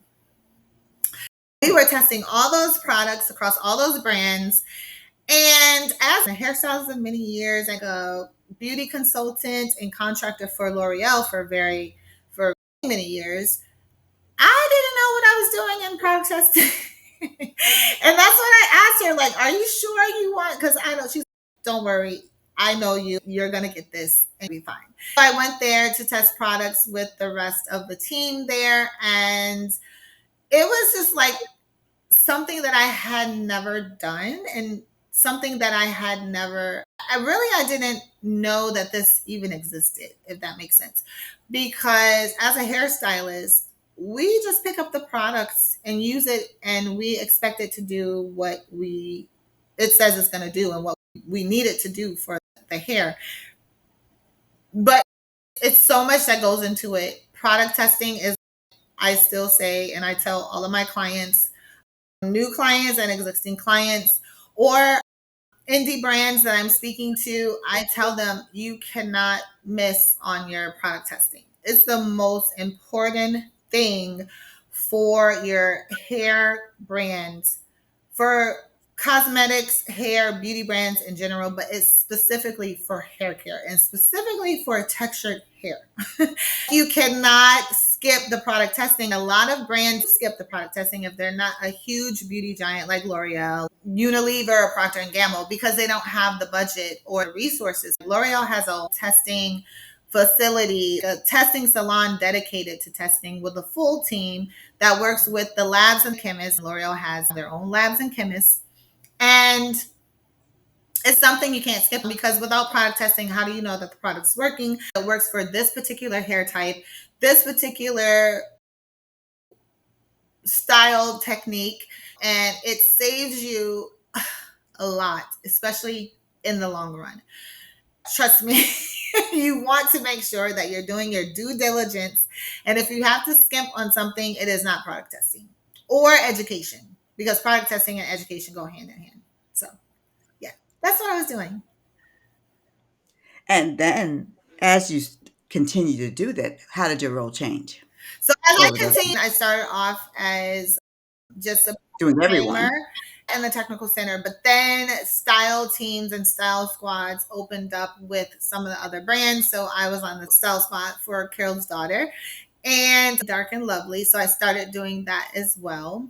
S2: We were testing all those products across all those brands. And as a hairstylist of many years, like a beauty consultant and contractor for L'Oreal for many years, I didn't know what I was doing in product testing. And that's when I asked her, like, are you sure you want? Because I know she's like, don't worry. I know you. You're going to get this and be fine. So I went there to test products with the rest of the team there. And it was just like something that I had never done, and something that I had never, I didn't know that this even existed, if that makes sense. Because as a hairstylist, we just pick up the products and use it, and we expect it to do what it says it's going to do and what we need it to do for the hair. But it's so much that goes into it. Product testing is, I still say, and I tell all of my clients, new clients and existing clients, or indie brands that I'm speaking to, I tell them you cannot miss on your product testing. It's the most important thing for your hair brand, for cosmetics, hair, beauty brands in general, but it's specifically for hair care and specifically for textured hair. You cannot skip the product testing. A lot of brands skip the product testing if they're not a huge beauty giant like L'Oreal, Unilever, or Procter and Gamble, because they don't have the budget or the resources. L'Oreal has a testing facility, a testing salon dedicated to testing with a full team that works with the labs and chemists. L'Oreal has their own labs and chemists. And it's something you can't skip, because without product testing, how do you know that the product's working? It works for this particular hair type, this particular style technique, and it saves you a lot, especially in the long run. Trust me, you want to make sure that you're doing your due diligence. And if you have to skimp on something, it is not product testing or education, because product testing and education go hand in hand. So, yeah, that's what I was doing.
S1: And then as you continue to do that, how did your role change
S2: So as I
S1: over those
S2: continued, I started off as just a
S1: doing
S2: timer
S1: everyone?
S2: in the technical center, but then style teams and style squads opened up with some of the other brands. So I was on the style squad for Carol's daughter and Dark and Lovely. So I started doing that as well.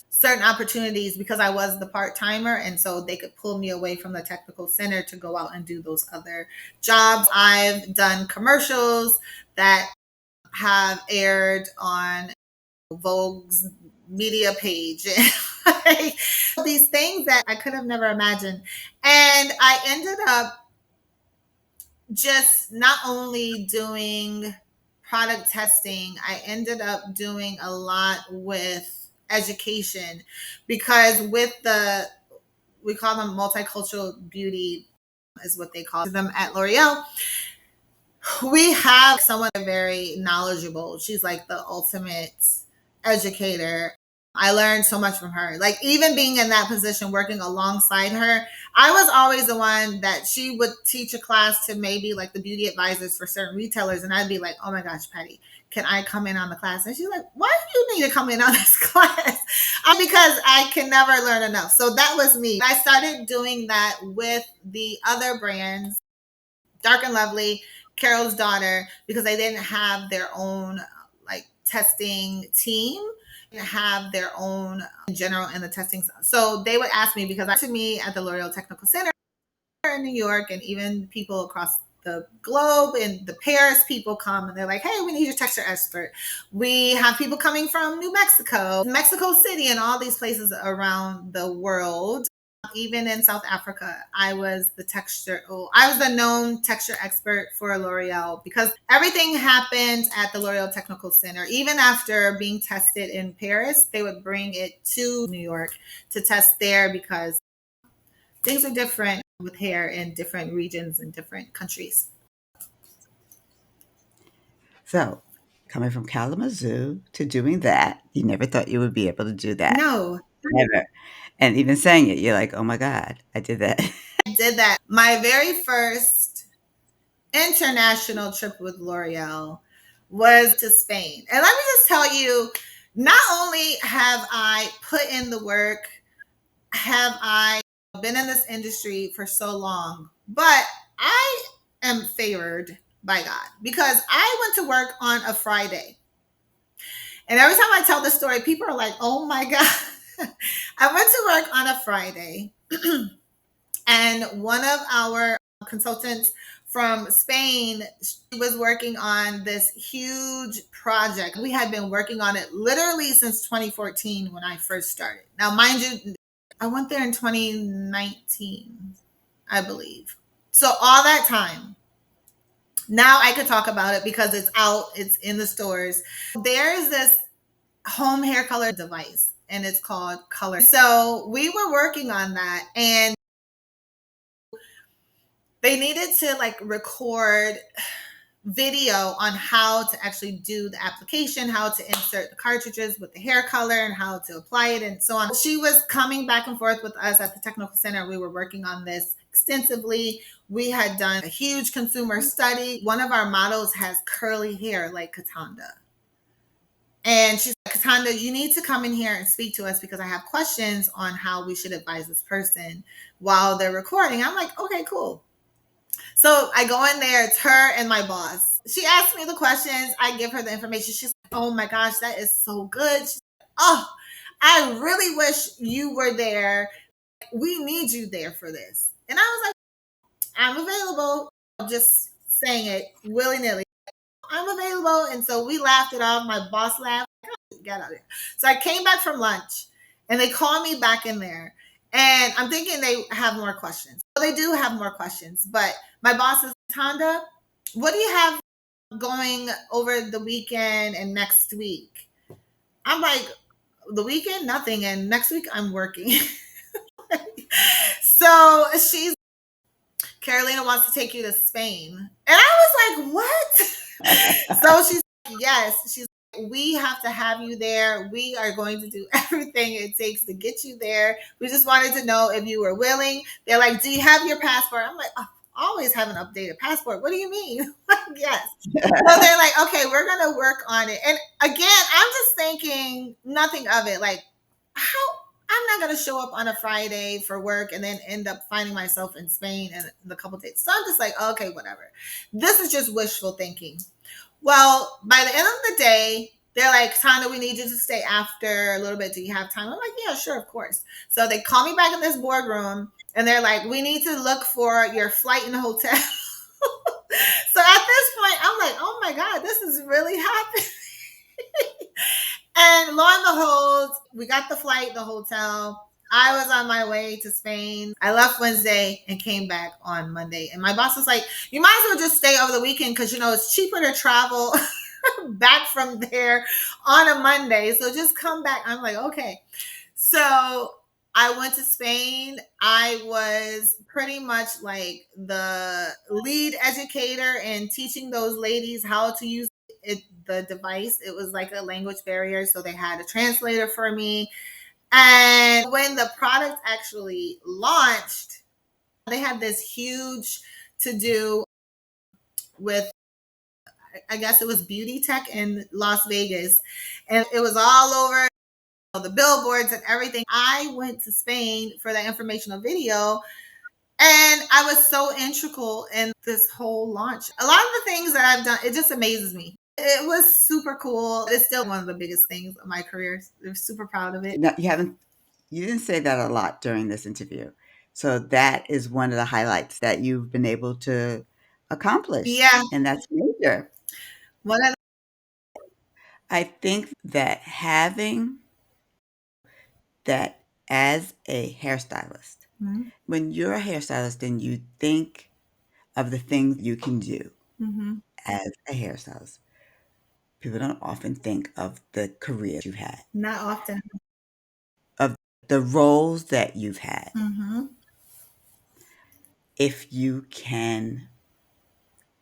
S2: Certain opportunities, because I was the part timer, and so they could pull me away from the technical center to go out and do those other jobs. I've done commercials that have aired on Vogue's media page. Like, these things that I could have never imagined. And I ended up just not only doing product testing, I ended up doing a lot with education, because with the, we call them multicultural beauty, is what they call them at L'Oreal. We have someone very knowledgeable. She's like the ultimate educator. I learned so much from her. Like, even being in that position, working alongside her, I was always the one that she would teach a class to, maybe like the beauty advisors for certain retailers. And I'd be like, oh my gosh, Patty, can I come in on the class? And she's like, why do you need to come in on this class? Because I can never learn enough. So that was me. I started doing that with the other brands, Dark and Lovely, Carol's daughter, because they didn't have their own like testing team, have their own in general in the testing. So they would ask me, because to me at the L'Oreal Technical Center in New York, and even people across the globe, and the Paris people come and they're like, hey, we need your texture expert. We have people coming from New Mexico, Mexico City, and all these places around the world. Even in South Africa, I was I was the known texture expert for L'Oreal, because everything happened at the L'Oreal Technical Center. Even after being tested in Paris, they would bring it to New York to test there, because things are different with hair in different regions and different countries.
S1: So, coming from Kalamazoo to doing that, you never thought you would be able to do that.
S2: No,
S1: Never. And even saying it, you're like, "Oh my god, I did that."
S2: I did that. My very first international trip with L'Oreal was to Spain. And let me just tell you, not only have I put in the work, have I been in this industry for so long, but I am favored by God, because I went to work on a Friday. And every time I tell this story, people are like, oh my God. I went to work on a Friday, and one of our consultants from Spain, she was working on this huge project. We had been working on it literally since 2014 when I first started. Now, mind you, I went there in 2019, I believe. So all that time, now I could talk about it because it's out, it's in the stores. There's this home hair color device, and it's called Color. So we were working on that, and they needed to like record video on how to actually do the application, how to insert the cartridges with the hair color, and how to apply it, and so on. She was coming back and forth with us at the technical center. We were working on this extensively. We had done a huge consumer study. One of our models has curly hair like Cataanda. And she's like, Tanda, you need to come in here and speak to us because I have questions on how we should advise this person while they're recording. I'm like, okay, cool. So I go in there, it's her and my boss. She asks me the questions, I give her the information. She's like, oh my gosh, that is so good. She's like, oh, I really wish you were there. We need you there for this. And I was like, I'm available. I'm just saying it willy nilly. I'm available. And so we laughed it off. My boss laughed. Get out of here. So I came back from lunch and they called me back in there. And I'm thinking they have more questions. So they do have more questions. But my boss is, Tanda, what do you have going over the weekend and next week? I'm like, the weekend, nothing. And next week, I'm working. So she's, Carolina wants to take you to Spain. And I was like, what? So she's like, yes. She's like, we have to have you there. We are going to do everything it takes to get you there. We just wanted to know if you were willing. They're like, do you have your passport? I'm like, oh, I always have an updated passport. What do you mean? Yes. So they're like, okay, we're going to work on it. And again, I'm just thinking nothing of it. Like, how I'm not going to show up on a Friday for work and then end up finding myself in Spain in a couple of days. So I'm just like, okay, whatever. This is just wishful thinking. Well, by the end of the day, they're like, Tanda, we need you to stay after a little bit. Do you have time? I'm like, yeah, sure, of course. So they call me back in this boardroom and they're like, we need to look for your flight and hotel. So at this point, I'm like, oh my God, this is really happening. And lo and behold, we got the flight, the hotel. I was on my way to Spain. I left Wednesday and came back on Monday. And my boss was like, you might as well just stay over the weekend because, you know, it's cheaper to travel back from there on a Monday. So just come back. I'm like, okay. So I went to Spain. I was pretty much like the lead educator in teaching those ladies how to use the device. It was like a language barrier. So they had a translator for me. And when the product actually launched, they had this huge to do with, I guess it was beauty tech in Las Vegas. And it was all over the billboards and everything. I went to Spain for that informational video and I was so integral in this whole launch. A lot of the things that I've done, it just amazes me. It was super cool. It's still one of the biggest things of my career. I'm super proud of it.
S1: No, you didn't say that a lot during this interview. So that is one of the highlights that you've been able to accomplish,
S2: Yeah.
S1: and that's major.
S2: One of
S1: I think that having that as a hairstylist,
S2: the,
S1: when you're a hairstylist, then you think of the things you can do
S2: mm-hmm.
S1: as a hairstylist. People don't often think of the career you've had,
S2: Not often.
S1: of the roles that you've had.
S2: Mm-hmm.
S1: If you can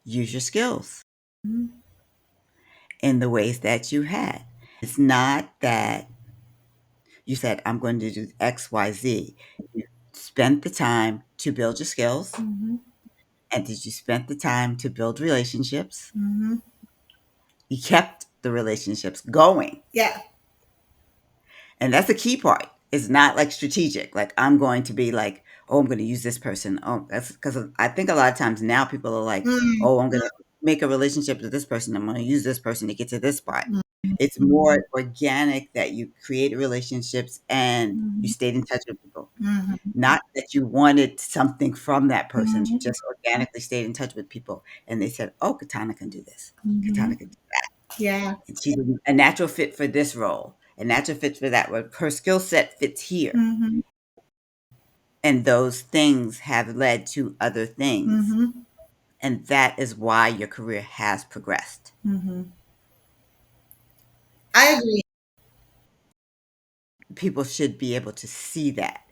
S1: use your skills
S2: Mm-hmm.
S1: in the ways that you had. It's not that you said, I'm going to do X, Y, Z. You spent the time to build your skills.
S2: Mm-hmm.
S1: And did you spend the time to build relationships?
S2: Mm-hmm.
S1: You kept the relationships going.
S2: Yeah.
S1: And that's the key part. It's not like strategic. Like I'm going to be like, oh, I'm going to use this person. Oh, that's because I think a lot of times now people are like,
S2: Mm-hmm.
S1: oh, I'm going to make a relationship with this person. I'm going to use this person to get to this part.
S2: Mm-hmm.
S1: It's more organic that you create relationships and you
S2: Mm-hmm.
S1: stayed in touch with people.
S2: Mm-hmm.
S1: Not that you wanted something from that person. You
S2: Mm-hmm.
S1: just organically stayed in touch with people. And they said, oh, Katana can do this.
S2: Mm-hmm.
S1: Katana can do that.
S2: Yeah.
S1: And she's a natural fit for this role, a natural fit for that role. Her skill set fits here.
S2: Mm-hmm.
S1: And those things have led to other things.
S2: Mm-hmm.
S1: And that is why your career has progressed.
S2: Mm-hmm. I agree.
S1: People should be able to see that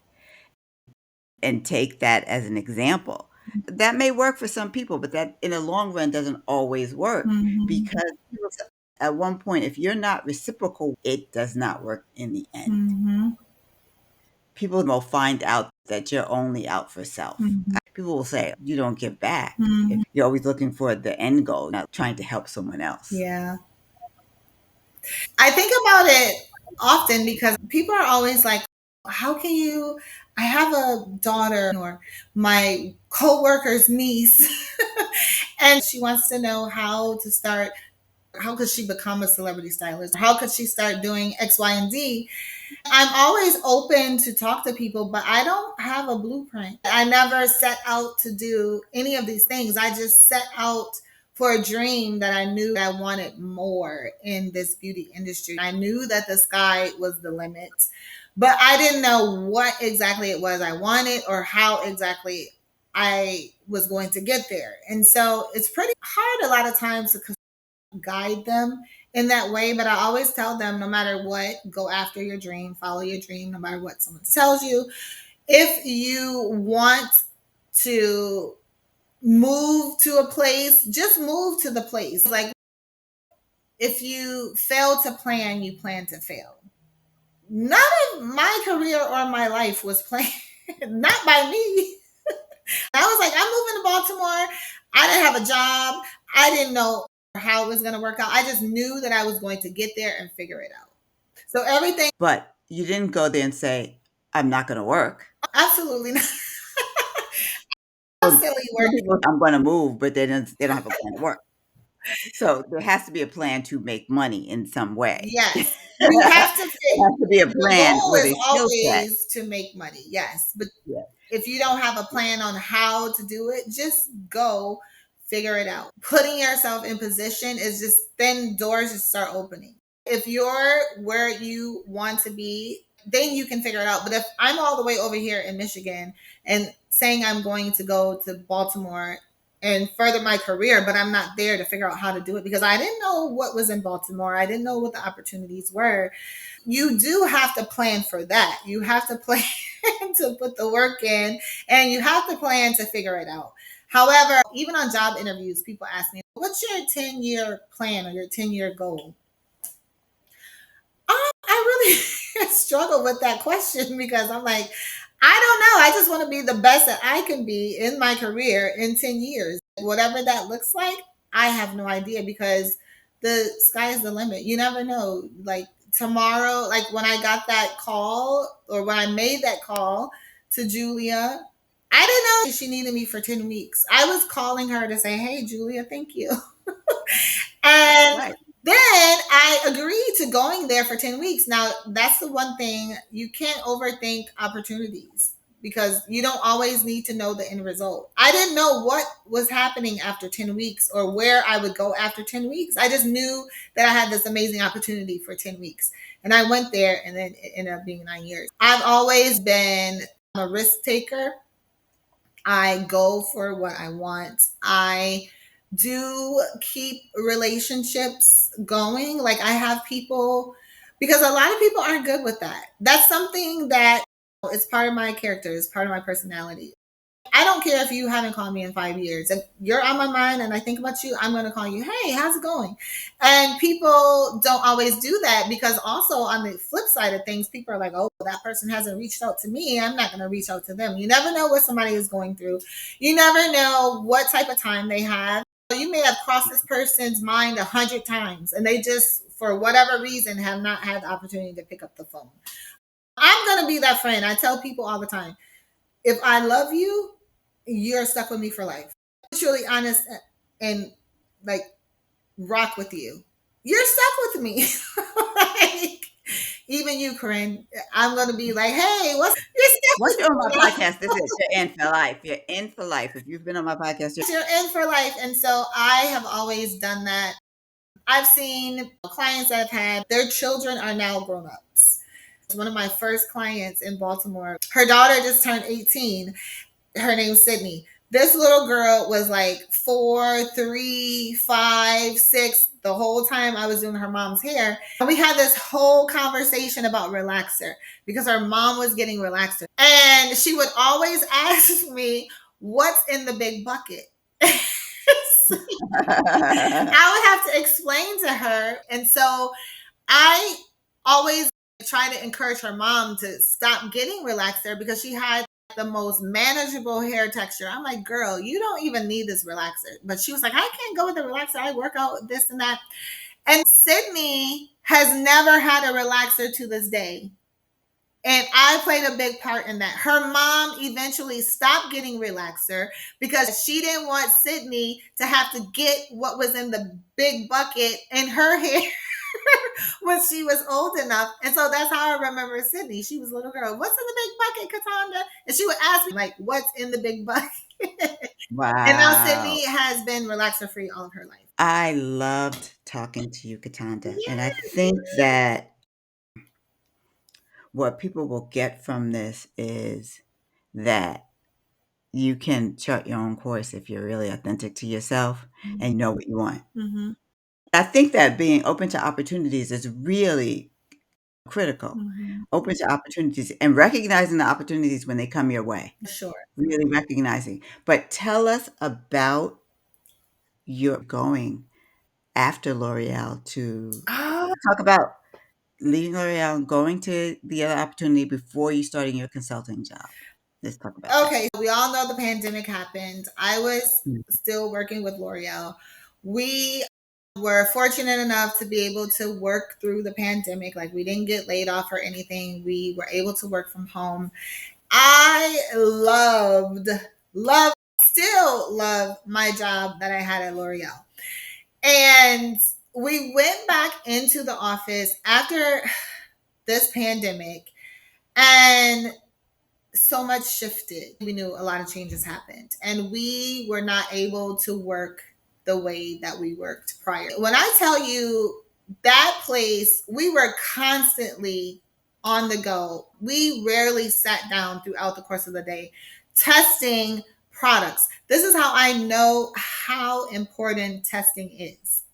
S1: and take that as an example. That may work for some people, but that in the long run doesn't always work
S2: Mm-hmm.
S1: because at one point, if you're not reciprocal, it does not work in the end.
S2: Mm-hmm.
S1: People will find out that you're only out for self.
S2: Mm-hmm.
S1: People will say, you don't give back.
S2: Mm-hmm.
S1: If you're always looking for the end goal, not trying to help someone else.
S2: Yeah. I think about it often because people are always like, how can you? I have a daughter or my coworker's niece, and she wants to know how to start. How could she become a celebrity stylist? How could she start doing X, Y, and Z? I'm always open to talk to people, but I don't have a blueprint. I never set out to do any of these things. I just set out for a dream that I knew I wanted more in this beauty industry. I knew that the sky was the limit, but I didn't know what exactly it was I wanted or how exactly I was going to get there. And so it's pretty hard a lot of times to guide them in that way. But I always tell them no matter what, go after your dream, follow your dream, no matter what someone tells you. If you want to move to a place, just move to the place. Like if you fail to plan, you plan to fail. None of my career or my life was planned, not by me. I was like, I'm moving to Baltimore. I didn't have a job. I didn't know how it was going to work out. I just knew that I was going to get there and figure it out. So everything,
S1: But you didn't go there and say, "I'm not gonna work."
S2: absolutely not.
S1: So
S2: Silly
S1: some
S2: work.
S1: people, "I'm gonna move," but they don't have a plan to work. So there has to be a plan to make money in some way.
S2: Yes. You have to
S1: There
S2: fit.
S1: has to be a
S2: The
S1: plan
S2: goal
S1: with
S2: is
S1: a skill set.
S2: always to make money. Yes. But
S1: Yeah.
S2: if you don't have a plan on how to do it, just go figure it out. Putting yourself in position is just then doors just start opening. If you're where you want to be, then you can figure it out. But if I'm all the way over here in Michigan and saying I'm going to go to Baltimore and further my career, but I'm not there to figure out how to do it because I didn't know what was in Baltimore. I didn't know what the opportunities were. You do have to plan for that. You have to plan to put the work in and you have to plan to figure it out. However, even on job interviews, people ask me, what's your 10-year plan or your 10-year goal? I really struggle with that question because I'm like, I don't know. I just want to be the best that I can be in my career in 10 years. Whatever that looks like, I have no idea because the sky is the limit. You never know. Like tomorrow, like when I got that call or when I made that call to Julia, I didn't know she needed me for 10 weeks. I was calling her to say, hey, Julia, thank you. And
S1: Right.
S2: then I agreed to going there for 10 weeks. Now, that's the one thing you can't overthink opportunities because you don't always need to know the end result. I didn't know what was happening after 10 weeks or where I would go after 10 weeks. I just knew that I had this amazing opportunity for 10 weeks. And I went there and then it ended up being 9 years. I've always been a risk taker. I go for what I want. I do keep relationships going. Like I have people because a lot of people aren't good with that. That's something that is part of my character, is part of my personality. I don't care if you haven't called me in 5 years. If you're on my mind and I think about you, I'm going to call you. Hey, how's it going? And people don't always do that because also on the flip side of things, people are like, oh, that person hasn't reached out to me. I'm not going to reach out to them. You never know what somebody is going through. You never know what type of time they have. You may have crossed this person's mind 100 times and they just, for whatever reason, have not had the opportunity to pick up the phone. I'm going to be that friend. I tell people all the time, if I love you, you're stuck with me for life. Truly honest and like rock with you. You're stuck with me. Like, even you, Corynne, I'm gonna be like, hey, you're stuck
S1: Once
S2: with
S1: you're on
S2: me.
S1: my podcast, this is you're in for life. You're in for life. If you've been on my podcast,
S2: You're in for life. And so I have always done that. I've seen clients that have had their children are now grown ups. One of my first clients in Baltimore, her daughter just turned 18. Her name's Sydney. This little girl was like 4, 3, 5, 6 the whole time I was doing her mom's hair. And we had this whole conversation about relaxer because her mom was getting relaxer. And she would always ask me, what's in the big bucket?
S1: you're
S2: I would have to explain to her. And so I always try to encourage her mom to stop getting relaxer because she had the most manageable hair texture. I'm like, girl, you don't even need this relaxer. But she was like, I can't go with the relaxer. I work out this and that. And Sydney has never had a relaxer to this day. And I played a big part in that. Her mom eventually stopped getting relaxer because she didn't want Sydney to have to get what was in the big bucket in her hair when she was old enough. And so that's how I remember Sydney. She was a little girl. What's in the big bucket, Cataanda? And she would ask me, like, what's in the big bucket? And now
S1: Wow.
S2: Sydney has been relaxer free all of her life.
S1: I loved talking to you, Katanda, and I
S2: Yeah.
S1: think that what people will get from this is that you can chart your own course if you're really authentic to yourself and you know what you want.
S2: Mm-hmm.
S1: I think that being open to opportunities is really critical.
S2: Mm-hmm.
S1: Open to opportunities and recognizing the opportunities when they come your way,
S2: For sure.
S1: really recognizing. But tell us about your going after L'Oreal to
S2: Oh,
S1: talk about leaving L'Oreal and going to the other opportunity before you starting your consulting job. Let's talk about that.
S2: okay. We all know the pandemic happened. I was
S1: Mm.
S2: still working with L'Oreal. We were fortunate enough to be able to work through the pandemic. Like, we didn't get laid off or anything. We were able to work from home. I still love my job that I had at L'Oreal. And we went back into the office after this pandemic, and so much shifted. We knew a lot of changes happened, and we were not able to work the way that we worked prior. When I tell you that place, we were constantly on the go. We rarely sat down throughout the course of the day testing products. This is how I know how important testing is.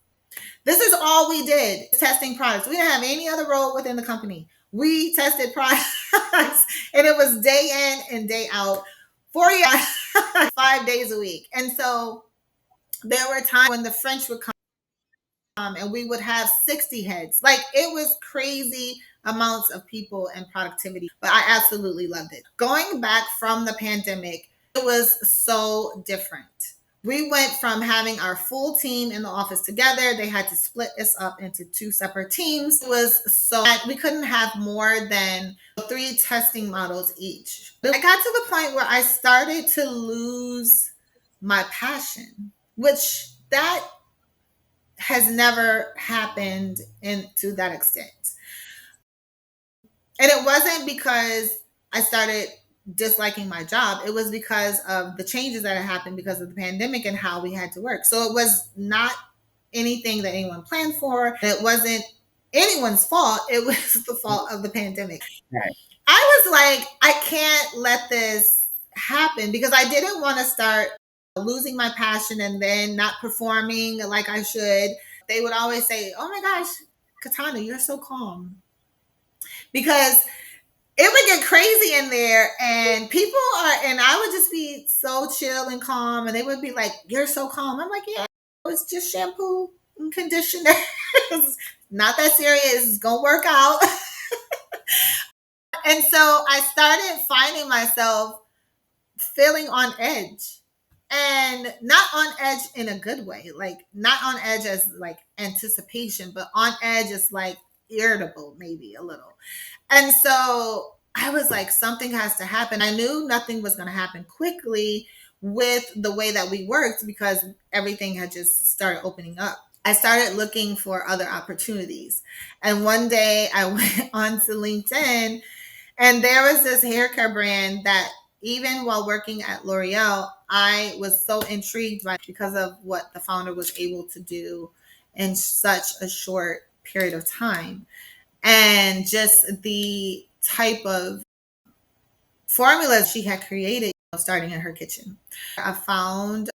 S2: This is all we did, testing products. We didn't have any other role within the company. We tested products and it was day in and day out, 40 hours, 5 days a week. And so there were times when the French would come and we would have 60 heads. Like, it was crazy amounts of people and productivity, but I absolutely loved it. Going back from the pandemic, it was so different. We went from having our full team in the office together. They had to split us up into two separate teams. It was so we couldn't have more than 3 testing models each. I got to the point where I started to lose my passion, which that has never happened in to that extent. And it wasn't because I started disliking my job. It was because of the changes that had happened because of the pandemic and how we had to work. So it was not anything that anyone planned for. It wasn't anyone's fault. It was the fault of the pandemic.
S1: Right.
S2: I was like, I can't let this happen because I didn't want to start losing my passion and then not performing like I should. They would always say, "Oh my gosh, Katana, you're so calm." Because it would get crazy in there and people are, and I would just be so chill and calm and they would be like, "You're so calm." I'm like, "Yeah, it's just shampoo and conditioner. It's not that serious. It's gonna work out." And so I started finding myself feeling on edge, and not on edge in a good way, like not on edge as like anticipation, but on edge as like irritable, maybe a little. And so I was like, something has to happen. I knew nothing was going to happen quickly with the way that we worked because everything had just started opening up. I started looking for other opportunities. And one day I went onto LinkedIn and there was this hair care brand that, even while working at L'Oreal, I was so intrigued by because of what the founder was able to do in such a short period of time. And just the type of formulas she had created, starting in her kitchen. I found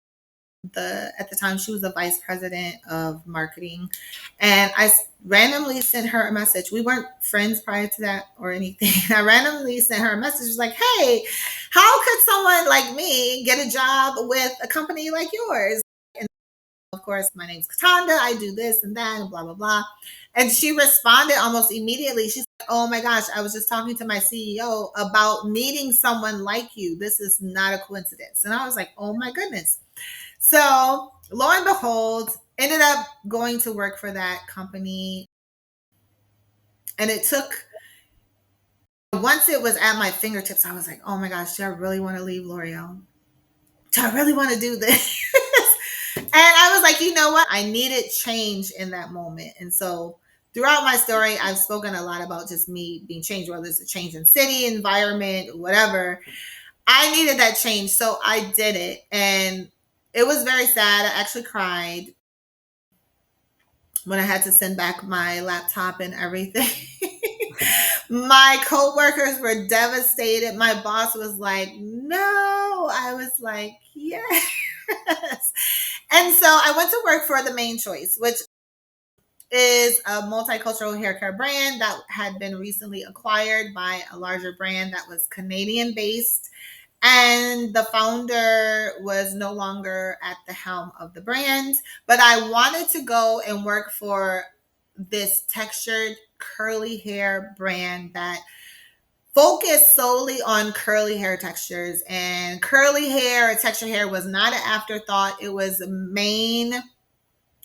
S2: at the time she was the vice president of marketing, and I randomly sent her a message. We weren't friends prior to that or anything. I randomly sent her a message, was like, "Hey, how could someone like me get a job with a company like yours?" And of course, my name's Cataanda. I do this and that and blah blah blah. And she responded almost immediately. She's like, "Oh my gosh, I was just talking to my CEO about meeting someone like you. This is not a coincidence." And I was like, "Oh my goodness." So lo and behold, Ended up going to work for that company. And it took, once it was at my fingertips, I was like, oh my gosh, do I really want to leave L'Oreal? Do I really want to do this? And I was like, you know what? I needed change in that moment. And so throughout my story, I've spoken a lot about just me being changed, whether it's a change in city, environment, whatever. I needed that change. So I did it. And it was very sad. I actually cried when I had to send back my laptop and everything. My coworkers were devastated. My boss was like, no. I was like, yes. And so I went to work for the Main Choice, which is a multicultural hair care brand that had been recently acquired by a larger brand that was Canadian based. And the founder was no longer at the helm of the brand. But I wanted to go and work for this textured curly hair brand that focused solely on curly hair textures. And curly hair or textured hair was not an afterthought, it was the main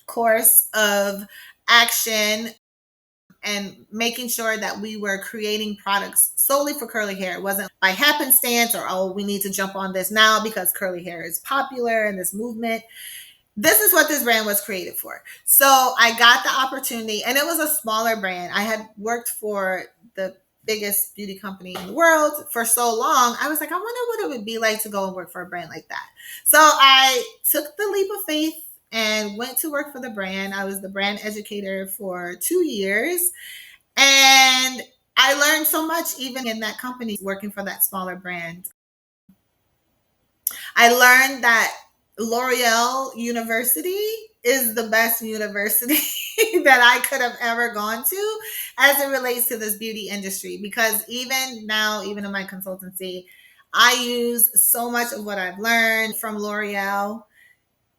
S2: course of action, and making sure that we were creating products solely for curly hair. It wasn't by happenstance or, oh, we need to jump on this now because curly hair is popular in this movement. This is what this brand was created for. So I got the opportunity, and it was a smaller brand. I had worked for the biggest beauty company in the world for so long. I was like, I wonder what it would be like to go and work for a brand like that. So I took the leap of faith and went to work for the brand. I was the brand educator for 2 years. And I learned so much even in that company working for that smaller brand. I learned that L'Oreal University is the best university that I could have ever gone to as it relates to this beauty industry. Because even now, even in my consultancy, I use so much of what I've learned from L'Oreal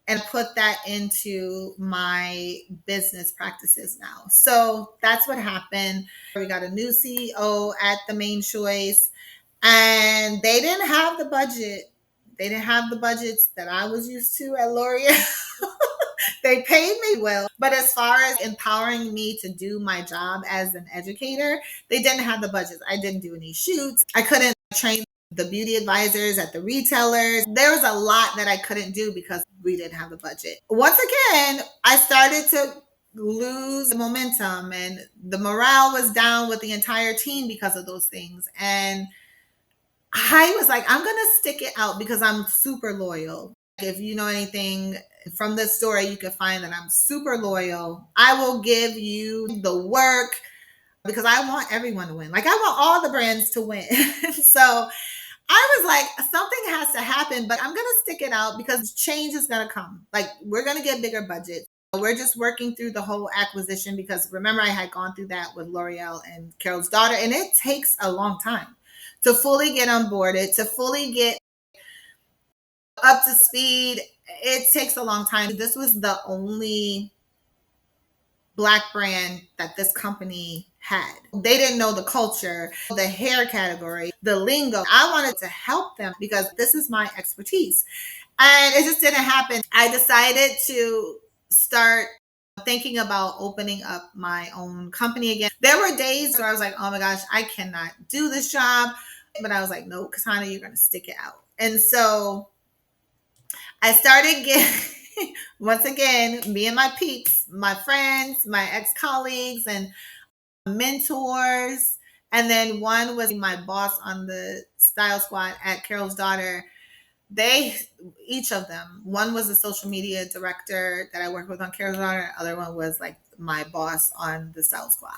S2: and put that into my business practices now. So that's what happened. We got a new CEO at the Main Choice, and they didn't have the budget. They didn't have the budgets that I was used to at L'Oreal. They paid me well, but as far as empowering me to do my job as an educator, they didn't have the budgets. I didn't do any shoots. I couldn't train the beauty advisors at the retailers. There was a lot that I couldn't do because we didn't have the budget. Once again, I started to lose momentum, and the morale was down with the entire team because of those things. And I was like, I'm going to stick it out because I'm super loyal. If you know anything from this story, you can find that I'm super loyal. I will give you the work because I want everyone to win. Like, I want all the brands to win. So I was like, something has to happen, but I'm going to stick it out because change is going to come. Like, we're going to get bigger budgets. We're just working through the whole acquisition because remember, I had gone through that with L'Oreal and Carol's daughter, and it takes a long time to fully get onboarded, to fully get up to speed. It takes a long time. This was the only Black brand that this company had. They didn't know the culture, the hair category, the lingo. I wanted to help them because this is my expertise. And it just didn't happen. I decided to start thinking about opening up my own company again. There were days where I was like, oh my gosh, I cannot do this job. But I was like, no, Cataanda, you're going to stick it out. And so I started getting, once again, me and my peeps, my friends, my ex colleagues, and mentors. And then one was my boss on the style squad at Carol's daughter. They, each of them, one was the social media director that I worked with on Carol's daughter, the other one was like my boss on the style squad.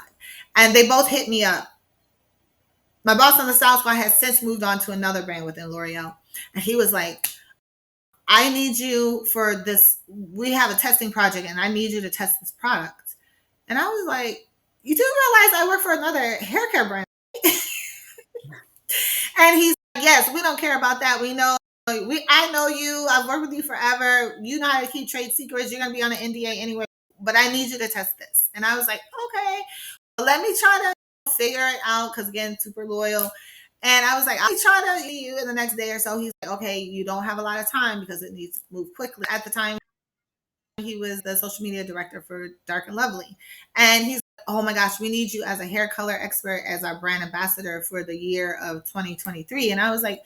S2: And they both hit me up. My boss on the style squad has since moved on to another brand within L'Oreal. And he was like, I need you for this. We have a testing project and I need you to test this product. And I was like, you do realize I work for another hair care brand? And he's like, yes, we don't care about that. We know, I know you. I've worked with you forever. You know how to keep trade secrets. You're going to be on an NDA anyway, but I need you to test this. And I was like, okay, well, let me try to figure it out. Cause again, super loyal. And I was like, I'll try to see you in the next day or so. He's like, okay, you don't have a lot of time because it needs to move quickly. At the time, He was the social media director for Dark and Lovely. And he's like, oh my gosh, we need you as a hair color expert, as our brand ambassador for the year of 2023. And I was like,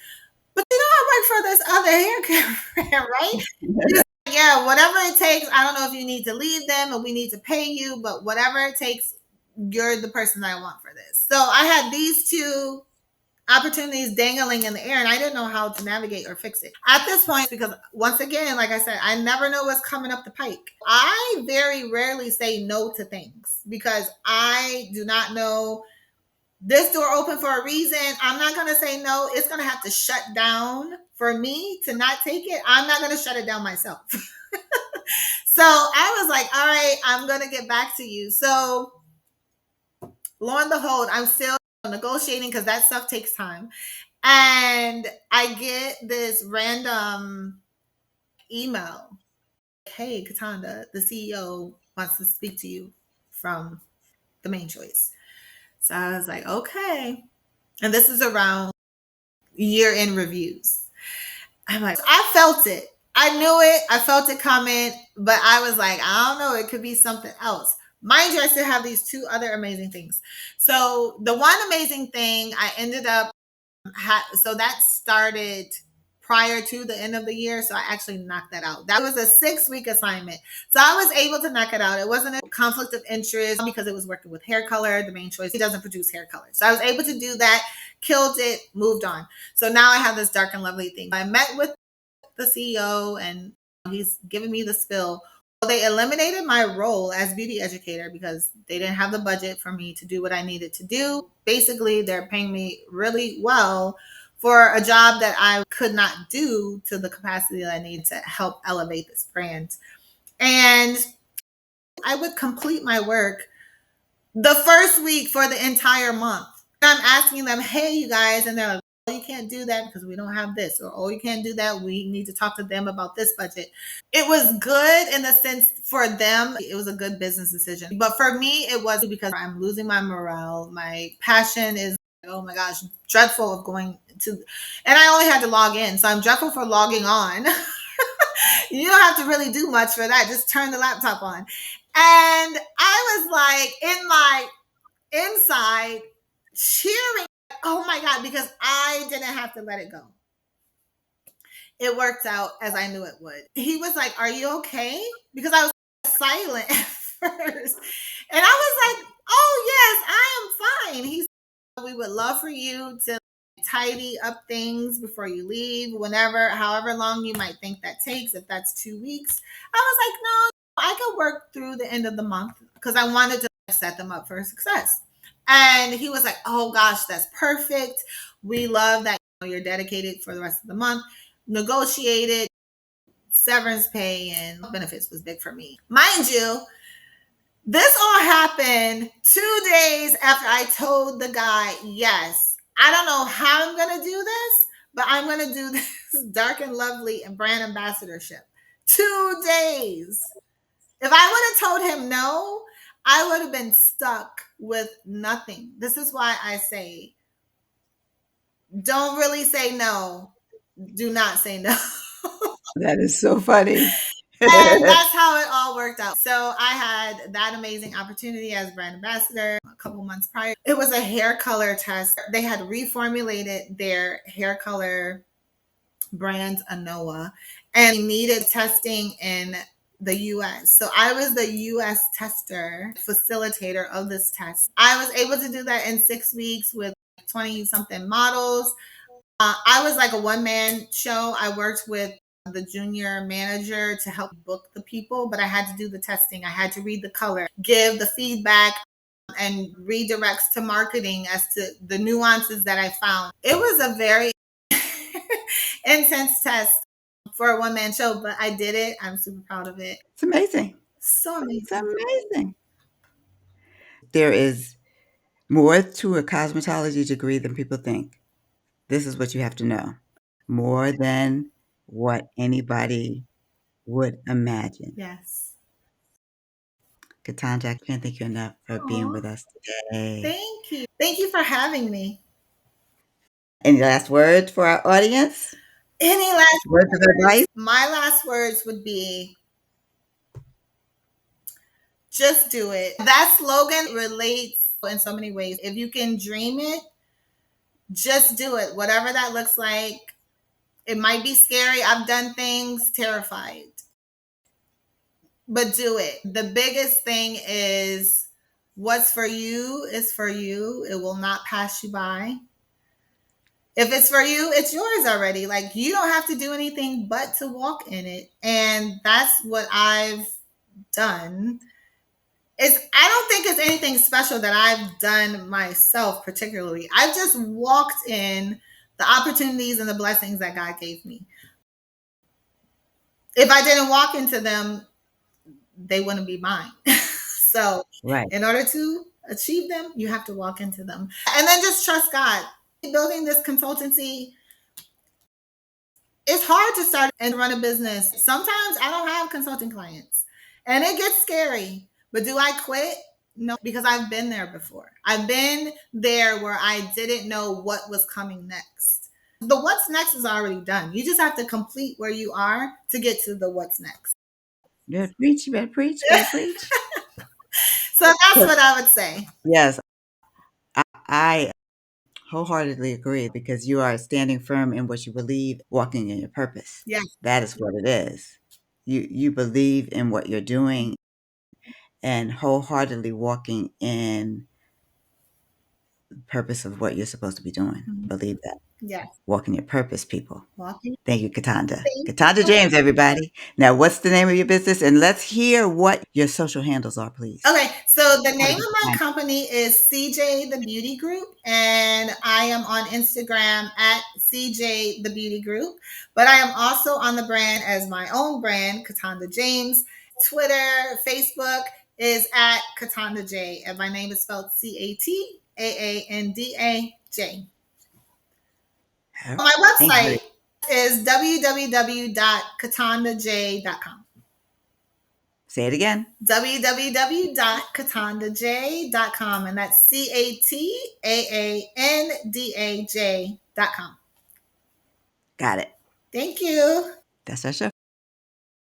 S2: but you know, I work for this other hair care brand, right? He's like, yeah, whatever it takes. I don't know if you need to leave them or we need to pay you, but whatever it takes, you're the person that I want for this. So I had these two opportunities dangling in the air and I didn't know how to navigate or fix it. At this point, because once again, like I said, I never know what's coming up the pike. I very rarely say no to things because I do not know this door open for a reason. I'm not going to say no. It's going to have to shut down for me to not take it. I'm not going to shut it down myself. So I was like, all right, I'm going to get back to you. So lo and behold, I'm still negotiating because that stuff takes time. And I get this random email. Hey, Cataanda, the CEO wants to speak to you from the main choice. So I was like, okay. And this is around year end reviews. I'm like, I felt it. I knew it. I felt it coming, but I was like, I don't know. It could be something else. Mind you, I still have these two other amazing things. So the one amazing thing I ended up so that started prior to the end of the year. So I actually knocked that out. That was a 6-week assignment. So I was able to knock it out. It wasn't a conflict of interest because it was working with hair color. The main choice, he doesn't produce hair color. So I was able to do that, killed it, moved on. So now I have this Dark and Lovely thing. I met with the CEO and he's giving me the spill. They eliminated my role as beauty educator because they didn't have the budget for me to do what I needed to do. Basically, they're paying me really well for a job that I could not do to the capacity that I need to help elevate this brand. And I would complete my work the first week for the entire month. I'm asking them, hey, you guys, and they're like, oh, you can't do that because we don't have this, or oh, you can't do that. We need to talk to them about this budget. It was good in the sense for them, it was a good business decision. But for me, it was because I'm losing my morale. My passion is, oh my gosh, dreadful of going to, and I only had to log in. So I'm dreadful for logging on. You don't have to really do much for that. Just turn the laptop on. And I was like in my inside cheering, oh my God, because I didn't have to let it go. It worked out as I knew it would. He was like, are you okay? Because I was silent at first. And I was like, oh, yes, I am fine. He said, we would love for you to tidy up things before you leave, whenever, however long you might think that takes, if that's 2 weeks. I was like, no, I could work through the end of the month because I wanted to set them up for success. And he was like, oh gosh, that's perfect. We love that you're dedicated for the rest of the month. Negotiated severance pay and benefits was big for me. Mind you, this all happened 2 days after I told the guy, yes, I don't know how I'm going to do this, but I'm going to do this Dark and Lovely and brand ambassadorship. 2 days. If I would have told him no, I would have been stuck with nothing. This is why I say, don't really say no. Do not say no.
S1: That is so funny.
S2: And that's how it all worked out. So I had that amazing opportunity as brand ambassador a couple months prior. It was a hair color test. They had reformulated their hair color brand Anoa and needed testing in the US. So I was the US tester, facilitator of this test. I was able to do that in 6 weeks with 20 something models. I was like a one-man show. I worked with the junior manager to help book the people, but I had to do the testing. I had to read the color, give the feedback, and redirects to marketing as to the nuances that I found. It was a very intense test for a one-man show, but I did it. I'm super proud of it.
S1: It's amazing.
S2: So
S1: It's
S2: amazing.
S1: amazing. There is more to a cosmetology degree than people think. This is what you have to know. More than what anybody would imagine.
S2: Yes.
S1: Katanja, I can't thank you enough for being
S2: Aw,
S1: with us today.
S2: thank you. Thank you for having me.
S1: Any last words for our audience?
S2: Any last
S1: Words of
S2: words?
S1: advice?
S2: My last words would be Just do it. That slogan relates in so many ways. If you can dream it, just do it. Whatever that looks like. It might be scary. I've done things terrified, but do it. The biggest thing is what's for you is for you. It will not pass you by. If it's for you, it's yours already. Like you don't have to do anything but to walk in it. And that's what I've done. It's I don't think it's anything special that I've done myself particularly. I've just walked in the opportunities and the blessings that God gave me. If I didn't walk into them, they wouldn't be mine. So,
S1: Right.
S2: in order to achieve them, you have to walk into them. And then just trust God. Building this consultancy, it's hard to start and run a business. Sometimes I don't have consulting clients and it gets scary. But do I quit? No, because I've been there before. I've been there where I didn't know what was coming next. The what's next is already done. You just have to complete where you are to get to the what's next.
S1: You better preach, you better preach, you better preach.
S2: So that's what I would say.
S1: Yes, I wholeheartedly agree because you are standing firm in what you believe, walking in your purpose.
S2: Yes.
S1: That is what it is. You believe in what you're doing and wholeheartedly walking in the purpose of what you're supposed to be doing.
S2: Mhm.
S1: Believe that.
S2: Yes.
S1: Walk in your purpose, people.
S2: Walking.
S1: Thank you, Cataanda.
S2: Thank
S1: Cataanda
S2: you.
S1: James, everybody. Now, what's the name of your business? And let's hear what your social handles are, please.
S2: Okay, so the
S1: How to
S2: name of
S1: get
S2: my
S1: behind
S2: company is CJ the Beauty Group, and I am on Instagram at CJ the Beauty Group. But I am also on the brand as my own brand, Cataanda James. Twitter, Facebook is at Cataanda J, and my name is spelled CATAANDA J.
S1: it.
S2: My
S1: Thank you.
S2: website is www.catandaj.com.
S1: Say it again.
S2: www.catandaj.com, and that's CATAANDAJ.com.
S1: Got it.
S2: Thank you.
S1: That's our show.